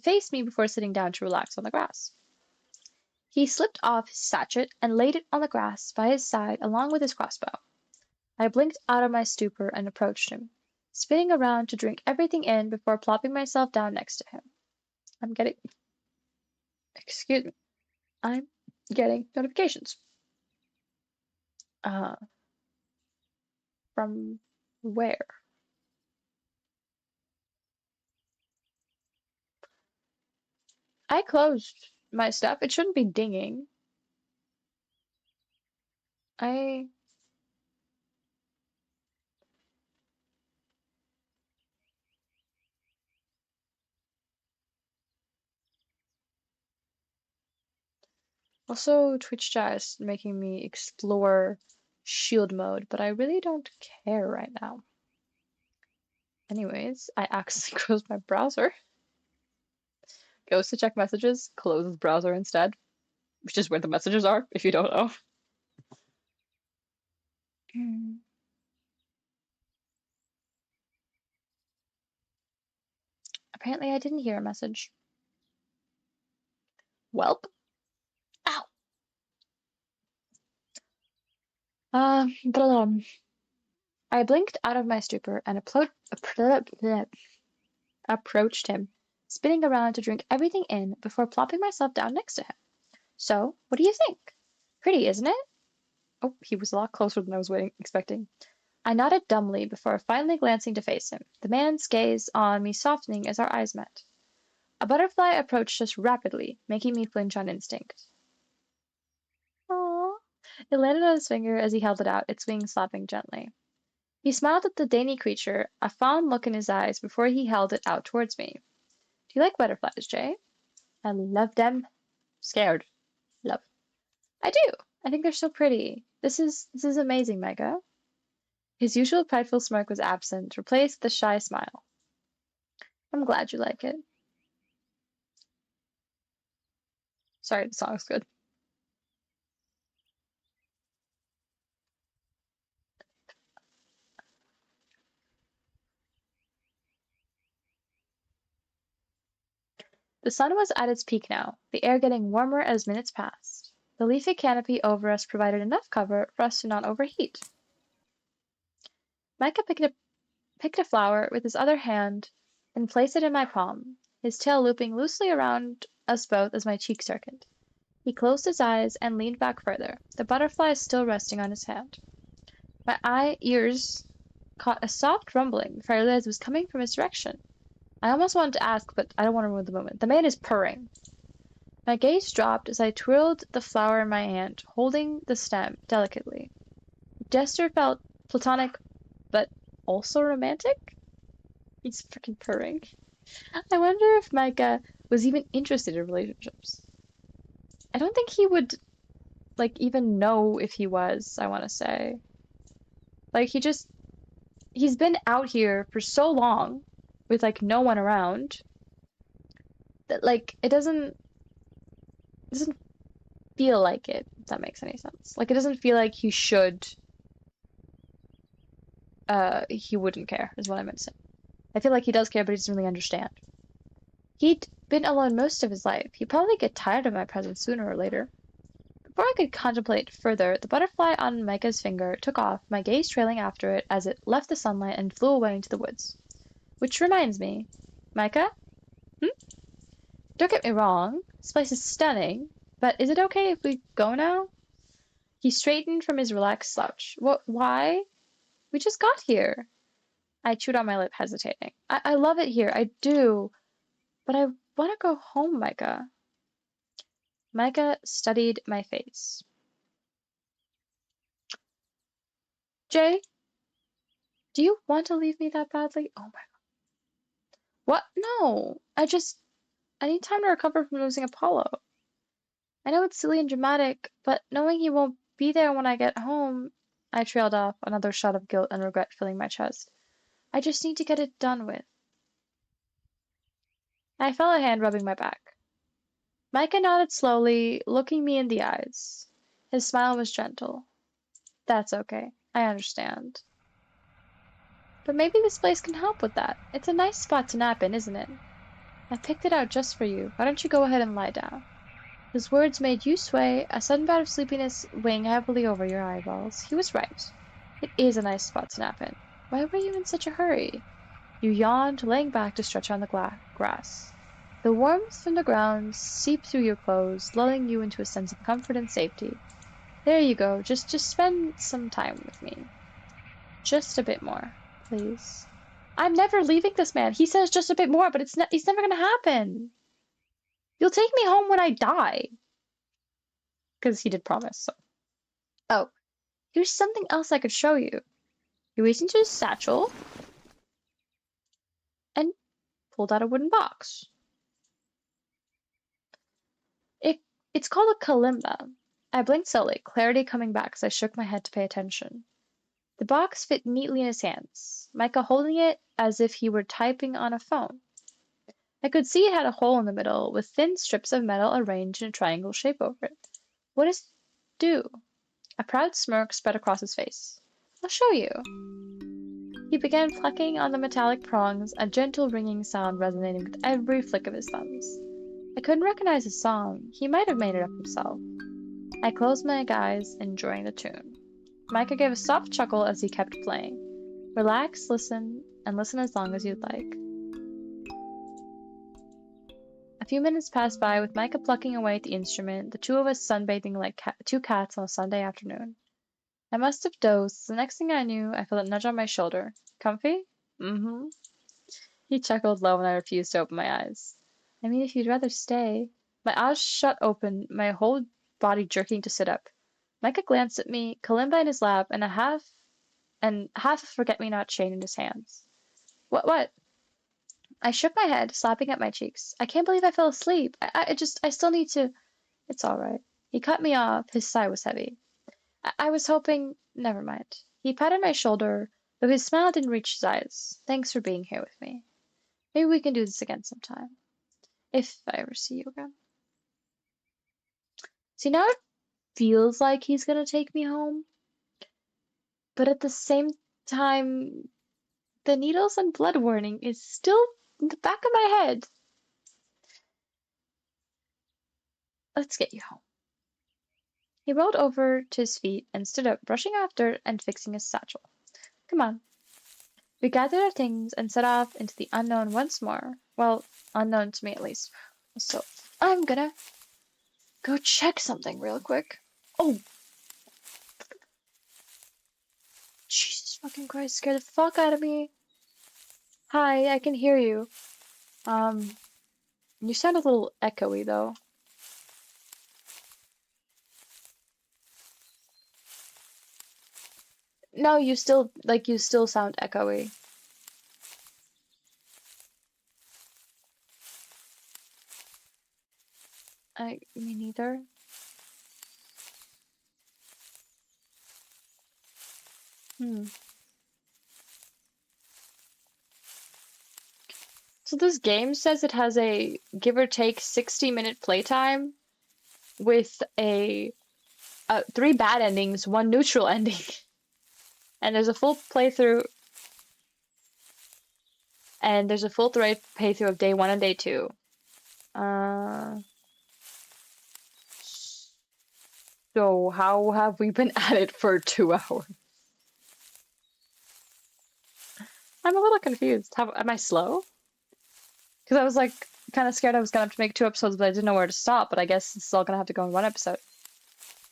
S1: face me before sitting down to relax on the grass. He slipped off his sachet and laid it on the grass by his side along with his crossbow. I blinked out of my stupor and approached him, spinning around to drink everything in before plopping myself down next to him. Excuse me. I'm getting notifications. Uh, from where? I closed my stuff. It shouldn't be dinging. I also Twitch chat is making me explore shield mode, but I really don't care right now. Anyways, I accidentally closed my browser. Goes to check messages, closes browser instead, which is where the messages are, if you don't know. Apparently I didn't hear a message. Welp. Ow! I blinked out of my stupor and approached him, spinning around to drink everything in before plopping myself down next to him. So, what do you think? Pretty, isn't it? Oh, he was a lot closer than I was expecting. I nodded dumbly before finally glancing to face him, the man's gaze on me softening as our eyes met. A butterfly approached us rapidly, making me flinch on instinct. Aww. It landed on his finger as he held it out, its wings slapping gently. He smiled at the dainty creature, a fond look in his eyes before he held it out towards me. Do you like butterflies, Jay? I love them. Scared. Love. I do. I think they're so pretty. This is amazing, Micah. His usual prideful smirk was absent, replaced with a shy smile. I'm glad you like it. Sorry, the song's good. The sun was at its peak now, the air getting warmer as minutes passed. The leafy canopy over us provided enough cover for us to not overheat. Micah picked a flower with his other hand and placed it in my palm, his tail looping loosely around us both as my cheeks darkened. He closed his eyes and leaned back further, the butterfly still resting on his hand. My ears caught a soft rumbling before I realized it was coming from his direction. I almost wanted to ask, but I don't want to ruin the moment. The man is purring. My gaze dropped as I twirled the flower in my hand, holding the stem delicately. The gesture felt platonic, but also romantic. He's freaking purring. I wonder if Micah was even interested in relationships. I don't think he would, even know if he was, I want to say. He's been out here for so long with, no one around that, it doesn't feel like it, if that makes any sense. It doesn't feel like he wouldn't care, is what I meant to say. I feel like he does care, but he doesn't really understand. been alone most of his life. He'd probably get tired of my presence sooner or later. Before I could contemplate further, the butterfly on Micah's finger took off, my gaze trailing after it as it left the sunlight and flew away into the woods. Which reminds me, Micah? Hmm? Don't get me wrong, this place is stunning, but is it okay if we go now? He straightened from his relaxed slouch. What? Why? We just got here. I chewed on my lip, hesitating. I love it here, I do, but I want to go home, Micah. Micah studied my face. Jay, do you want to leave me that badly? Oh my god. What? No. I need time to recover from losing Apollo. I know it's silly and dramatic, but knowing he won't be there when I get home, I trailed off, another shot of guilt and regret filling my chest. I just need to get it done with. I felt a hand rubbing my back. Micah nodded slowly, looking me in the eyes. His smile was gentle. That's okay. I understand. But maybe this place can help with that. It's a nice spot to nap in, isn't it? I picked it out just for you. Why don't you go ahead and lie down? His words made you sway, a sudden bout of sleepiness weighing heavily over your eyeballs. He was right. It is a nice spot to nap in. Why were you in such a hurry? You yawned, laying back to stretch on the grass. The warmth from the ground seeped through your clothes, lulling you into a sense of comfort and safety. There you go. Just spend some time with me. Just a bit more, please. I'm never leaving this man. He says just a bit more, but it's never gonna happen. You'll take me home when I die. Because he did promise, so. Oh, here's something else I could show you. He reached into his satchel and pulled out a wooden box. It's called a kalimba. I blinked slowly, clarity coming back as I shook my head to pay attention. The box fit neatly in his hands, Micah holding it as if he were typing on a phone. I could see it had a hole in the middle, with thin strips of metal arranged in a triangle shape over it. What does it do? A proud smirk spread across his face. I'll show you. He began plucking on the metallic prongs, a gentle ringing sound resonating with every flick of his thumbs. I couldn't recognize his song. He might have made it up himself. I closed my eyes, enjoying the tune. Micah gave a soft chuckle as he kept playing. Relax, listen, and listen as long as you'd like. A few minutes passed by with Micah plucking away at the instrument, the two of us sunbathing like two cats on a Sunday afternoon. I must have dozed. The next thing I knew, I felt a nudge on my shoulder. Comfy? Mm-hmm. He chuckled low and I refused to open my eyes. I mean, if you'd rather stay. My eyes shut open, my whole body jerking to sit up. Micah glanced at me, kalimba in his lap, and half a forget-me-not chain in his hands. What? I shook my head, slapping at my cheeks. I can't believe I fell asleep. I still need to. It's all right. He cut me off. His sigh was heavy. I was hoping. Never mind. He patted my shoulder, though his smile didn't reach his eyes. Thanks for being here with me. Maybe we can do this again sometime. If I ever see you again. See, now it feels like he's gonna take me home. But at the same time, the needles and blood warning is still in the back of my head. Let's get you home. He rolled over to his feet and stood up, brushing off dirt and fixing his satchel. Come on. We gathered our things and set off into the unknown once more. Well, unknown to me at least. So, I'm gonna go check something real quick. Oh! Jesus fucking Christ, scared the fuck out of me. Hi, I can hear you. You sound a little echoey though. No, you still sound echoey. Me neither. So this game says it has a give or take 60-minute playtime with a 3 bad endings, 1 neutral ending. And there's a full playthrough of day 1 and day 2. Uh, so how have we been at it for 2 hours? I'm a little confused. Am I slow? Because I was like kind of scared I was gonna have to make 2 episodes, but I didn't know where to stop. But I guess it's all gonna have to go in 1 episode.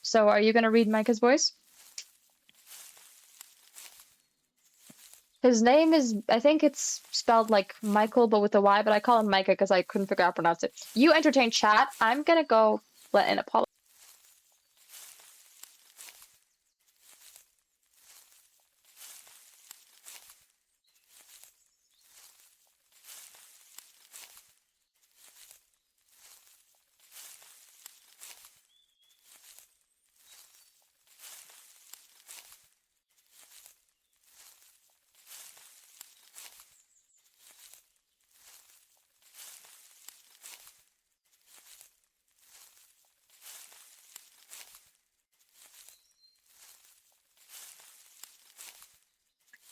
S1: So are you gonna read Micah's voice? His name is, I think it's spelled like Michael, but with a Y, but I call him Micah because I couldn't figure out how to pronounce it. You entertain chat. I'm gonna go let in Apollo.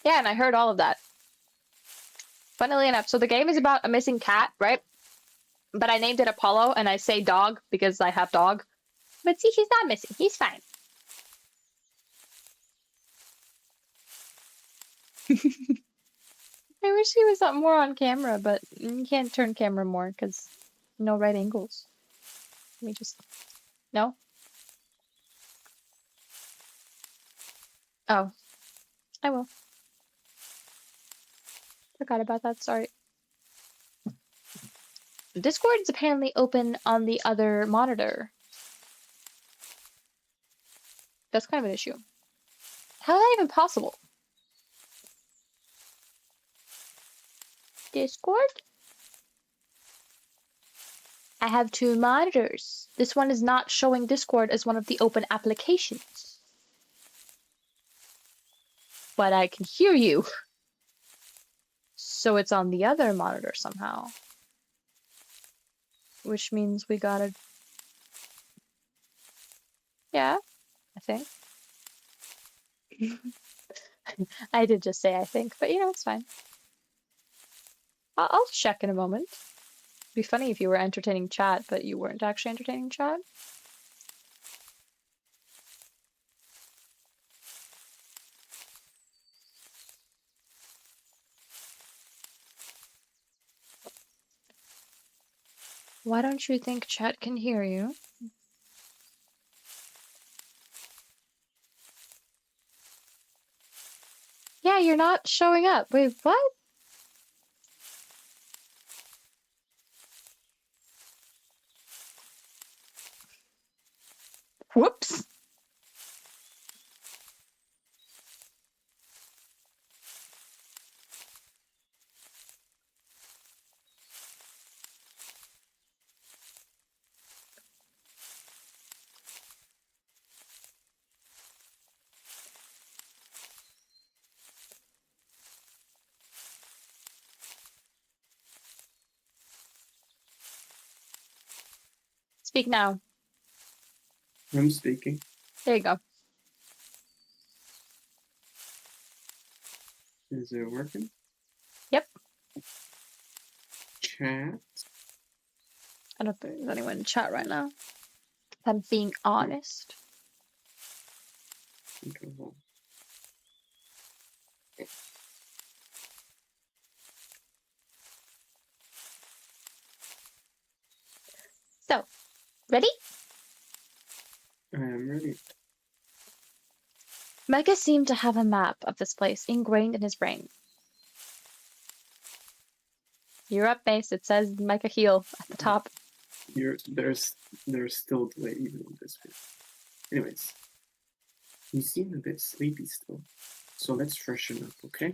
S1: Yeah, and I heard all of that. Funnily enough, so the game is about a missing cat, right? But I named it Apollo, and I say dog because I have dog. But see, he's not missing. He's fine. I wish he was up more on camera, but you can't turn camera more because no right angles. Let me just... No? Oh, I will. Forgot about that, sorry. Discord is apparently open on the other monitor. That's kind of an issue. How is that even possible? Discord? I have 2 monitors. This one is not showing Discord as one of the open applications. But I can hear you. So it's on the other monitor somehow. Which means we gotta... Yeah, I think. I did just say I think, but you know, it's fine. I'll check in a moment. It'd be funny if you were entertaining chat, but you weren't actually entertaining chat. Why don't you think chat can hear you? Yeah, you're not showing up. Wait, what? Whoops. Speak now.
S2: I'm speaking.
S1: There you go.
S2: Is it working?
S1: Yep.
S2: Chat.
S1: I don't think there's anyone in chat right now. If I'm being honest.
S2: Okay, well.
S1: So, ready?
S2: I am ready.
S1: Micah seemed to have a map of this place ingrained in his brain. You're up, Mace. It says Micah heal at the top.
S2: There's still delay even on this bit. Anyways, you seem a bit sleepy still, so let's freshen up, okay?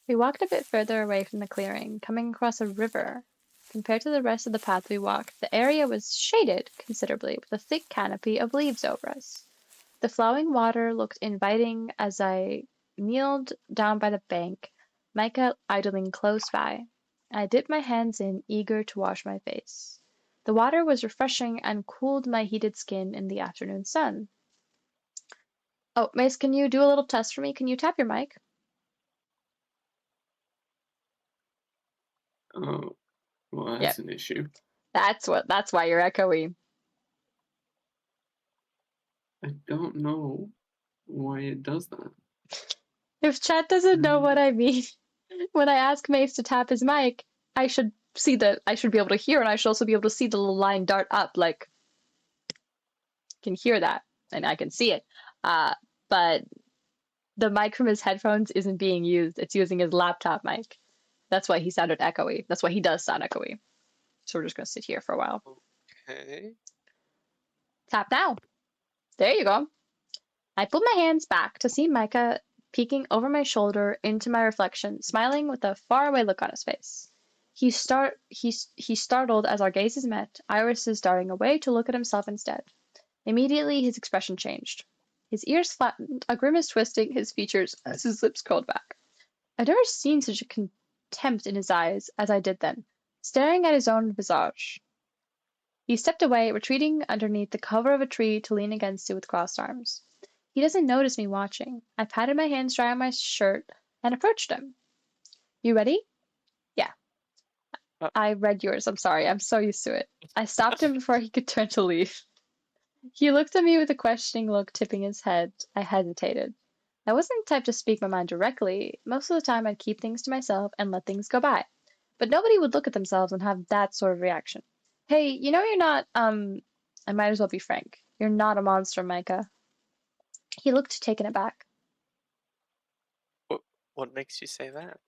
S1: We walked a bit further away from the clearing, coming across a river. Compared to the rest of the path we walked, the area was shaded considerably with a thick canopy of leaves over us. The flowing water looked inviting as I kneeled down by the bank, Micah idling close by. I dipped my hands in, eager to wash my face. The water was refreshing and cooled my heated skin in the afternoon sun. Oh, Mace, can you do a little test for me? Can you tap your mic?
S2: Oh, Well,
S1: Yep.
S2: that's an issue.
S1: That's why you're echoey.
S2: I don't know why it does that.
S1: If chat doesn't know
S2: Mm,
S1: what I mean, when I ask Mace to tap his mic, I should be able to hear, and I should also be able to see the little line dart up, like, can hear that, and I can see it. But the mic from his headphones isn't being used. It's using his laptop mic. That's why he sounded echoey. That's why he does sound echoey. So we're just gonna sit here for a while.
S3: Okay.
S1: Tap now. There you go. I pulled my hands back to see Micah peeking over my shoulder into my reflection, smiling with a faraway look on his face. He startled as our gazes met, irises darting away to look at himself instead. Immediately his expression changed. His ears flattened, a grimace twisting his features as his lips curled back. I'd never seen such a contempt in his eyes as I did then, staring at his own visage. He stepped away, retreating underneath the cover of a tree to lean against it with crossed arms. He doesn't notice me watching. I patted my hands dry on my shirt and approached him. You ready? Yeah.
S3: Uh,
S1: I read yours. I'm sorry. I'm so used to it. I stopped him before he could turn to leave. He looked at me with a questioning look, tipping his head. I hesitated. I wasn't the type to speak my mind directly. Most of the time, I'd keep things to myself and let things go by. But nobody would look at themselves and have that sort of reaction. Hey, you're not, I might as well be frank. You're not a monster, Micah. He looked taken aback.
S3: what makes you say that?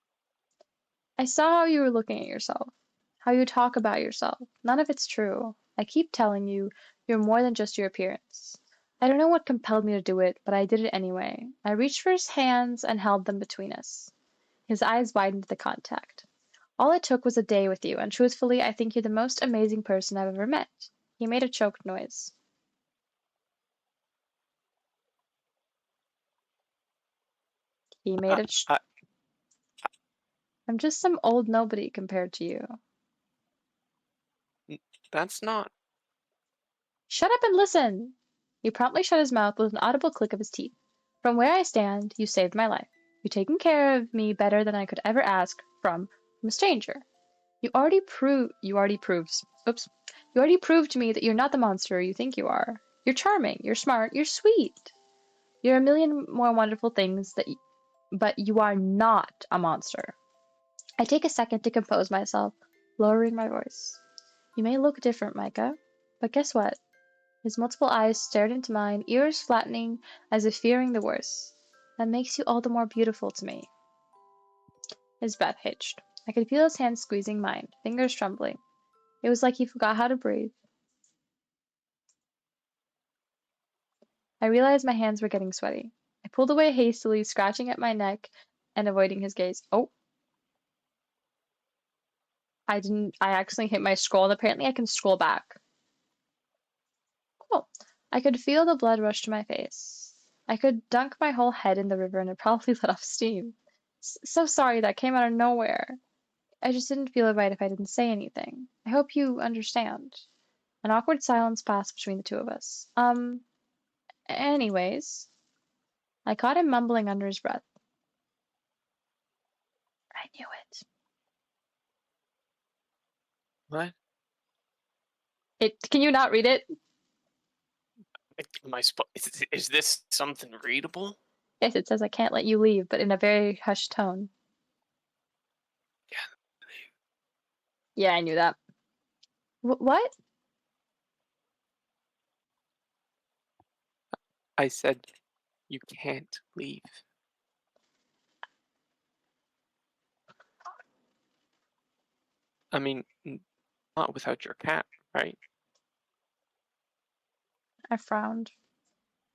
S1: I saw how you were looking at yourself, how you talk about yourself. None of it's true. I keep telling you, you're more than just your appearance. I don't know what compelled me to do it, but I did it anyway. I reached for his hands and held them between us. His eyes widened at the contact. All it took was a day with you, and truthfully, I think you're the most amazing person I've ever met. He made a choked noise. He made
S3: I,
S1: a.
S3: I,
S1: I'm just some old nobody compared to you.
S3: that's not.
S1: Shut up and listen! He promptly shut his mouth with an audible click of his teeth. From where I stand, you saved my life. You've taken care of me better than I could ever ask from a stranger. You already proved oops. You already proved to me that you're not the monster you think you are. You're charming, you're smart, you're sweet. You're a million more wonderful things but you are not a monster. I take a second to compose myself, lowering my voice. You may look different, Micah, but guess what? His multiple eyes stared into mine, ears flattening as if fearing the worst. That makes you all the more beautiful to me. His breath hitched. I could feel his hand squeezing mine, fingers trembling. It was like he forgot how to breathe. I realized my hands were getting sweaty. I pulled away hastily, scratching at my neck and avoiding his gaze. Oh, I accidentally hit my scroll, and apparently I can scroll back. Cool. I could feel the blood rush to my face. I could dunk my whole head in the river and it probably let off steam. So sorry that came out of nowhere. I just didn't feel it right if I didn't say anything. I hope you understand. An awkward silence passed between the two of us. Anyways, I caught him mumbling under his breath. I knew it.
S3: What?
S1: Can you not read it?
S3: Am I is this something readable?
S1: Yes, it says I can't let you leave, but in a very hushed tone.
S3: Yeah.
S1: Yeah, I knew that. What?
S3: I said you can't leave. I mean, not without your cat, right?
S1: I frowned.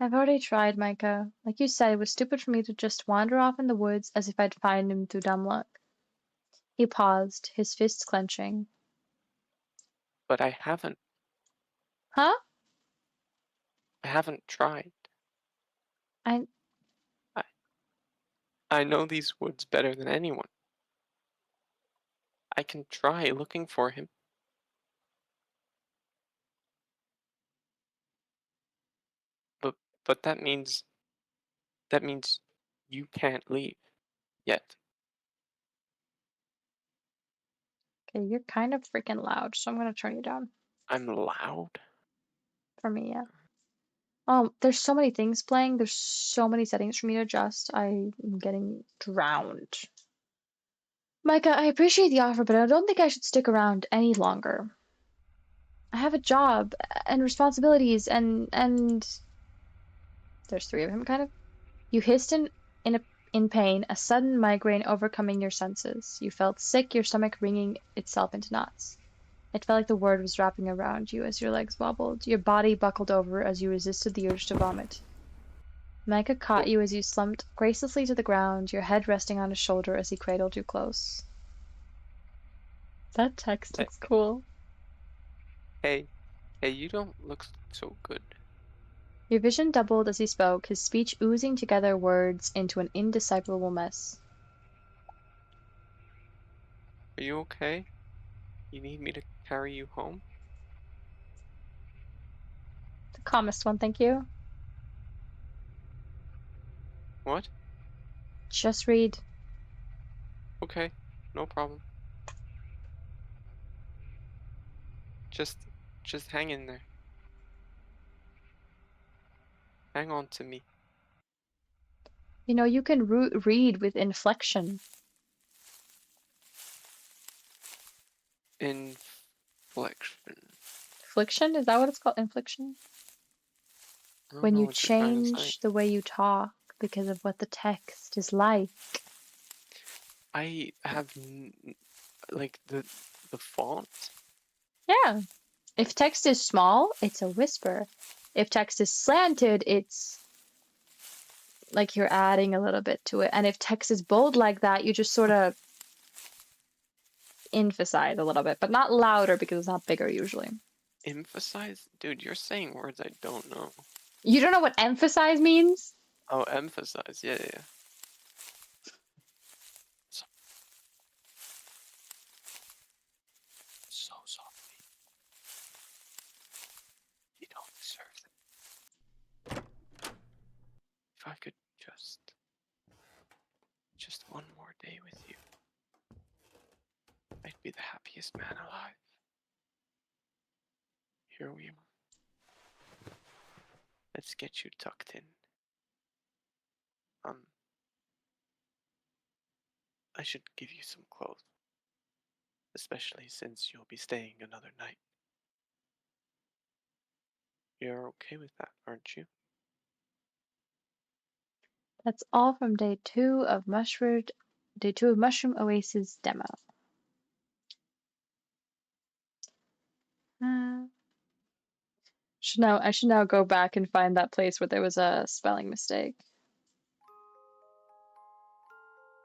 S1: I've already tried, Micah. Like you said, it was stupid for me to just wander off in the woods as if I'd find him through dumb luck. He paused, his fists clenching.
S3: But I haven't.
S1: Huh?
S3: I haven't tried.
S1: I
S3: I I know these woods better than anyone. I can try looking for him, but but that means you can't leave yet.
S1: Okay, you're kind of freaking loud, so I'm gonna turn you down.
S3: I'm loud.
S1: For me, yeah. Oh, there's so many things playing. There's so many settings for me to adjust. I'm getting drowned. Micah, I appreciate the offer, but I don't think I should stick around any longer. I have a job and responsibilities and there's three of him kind of. You hissed in pain, a sudden migraine overcoming your senses. You felt sick, your stomach wringing itself into knots. It felt like the word was wrapping around you as your legs wobbled. Your body buckled over as you resisted the urge to vomit. Micah caught you as you slumped gracelessly to the ground, your head resting on his shoulder as he cradled you close. That text
S3: Hey,
S1: looks cool.
S3: hey, you don't look so good.
S1: Your vision doubled as he spoke, his speech oozing together words into an indecipherable mess.
S3: Are you okay? You need me to carry you home?
S1: The calmest one, thank you.
S3: What?
S1: Just read.
S3: Okay, no problem. Just hang in there. Hang on to me.
S1: You know, you can read with inflection.
S3: Inflection.
S1: Inflection? Is that what it's called? Inflection?
S3: I don't
S1: When
S3: know
S1: you
S3: what you're trying to say.
S1: change the way you talk because of what the text is like.
S3: I have like the font.
S1: Yeah. If text is small, it's a whisper. If text is slanted, it's like you're adding a little bit to it. And if text is bold like that, you just sort of emphasize a little bit, but not louder because it's not bigger usually.
S3: Emphasize? Dude, you're saying words I don't know.
S1: You don't know what emphasize means?
S3: Oh, emphasize. Yeah, yeah. So softly. You don't deserve it. If I could just one more day with you, I'd be the happiest man alive. Here we are. Let's get you tucked in. I should give you some clothes, especially since you'll be staying another night. You're okay with that, aren't you?
S1: That's all from day two of Mushroom Oasis demo. I should now go back and find that place where there was a spelling mistake.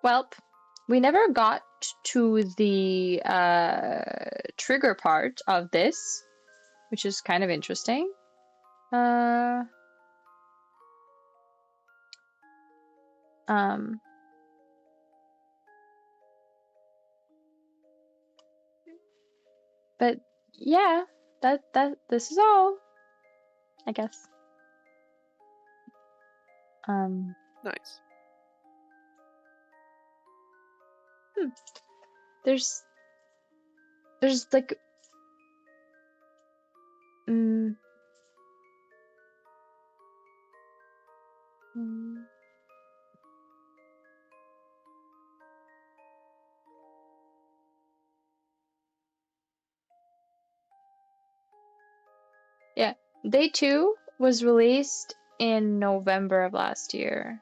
S1: Welp, we never got to the trigger part of this, which is kind of interesting. But yeah, this is all, I guess.
S3: Nice.
S1: There's like yeah, day two was released in November of last year.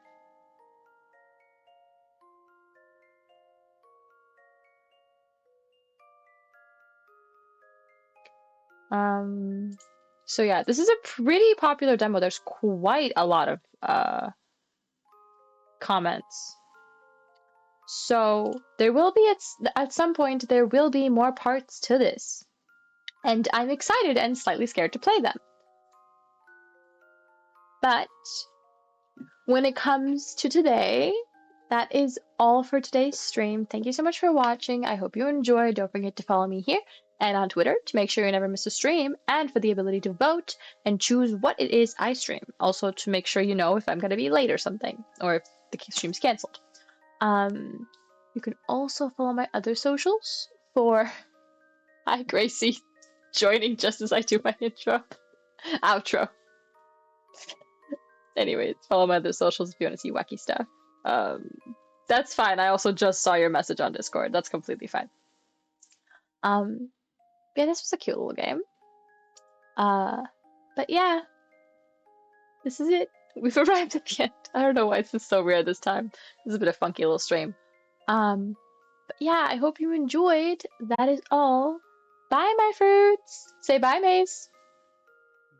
S1: So yeah, this is a pretty popular demo. There's quite a lot of comments. So there will be at some point there will be more parts to this. And I'm excited and slightly scared to play them. But when it comes to today, that is all for today's stream. Thank you so much for watching. I hope you enjoyed. Don't forget to follow me here and on Twitter to make sure you never miss a stream, and for the ability to vote and choose what it is I stream. Also to make sure you know if I'm going to be late or something, or if the stream's canceled. You can also follow my other socials for Hi, Gracie. Joining just as I do my intro. Outro. Anyways, follow my other socials if you want to see wacky stuff. That's fine. I also just saw your message on Discord. That's completely fine. Yeah, this was a cute little game. But yeah, this is it. We've arrived at the end. I don't know why this is so rare this time. This is a bit of funky little stream. But yeah, I hope you enjoyed. That is all. Bye, my fruits. Say bye, Maze.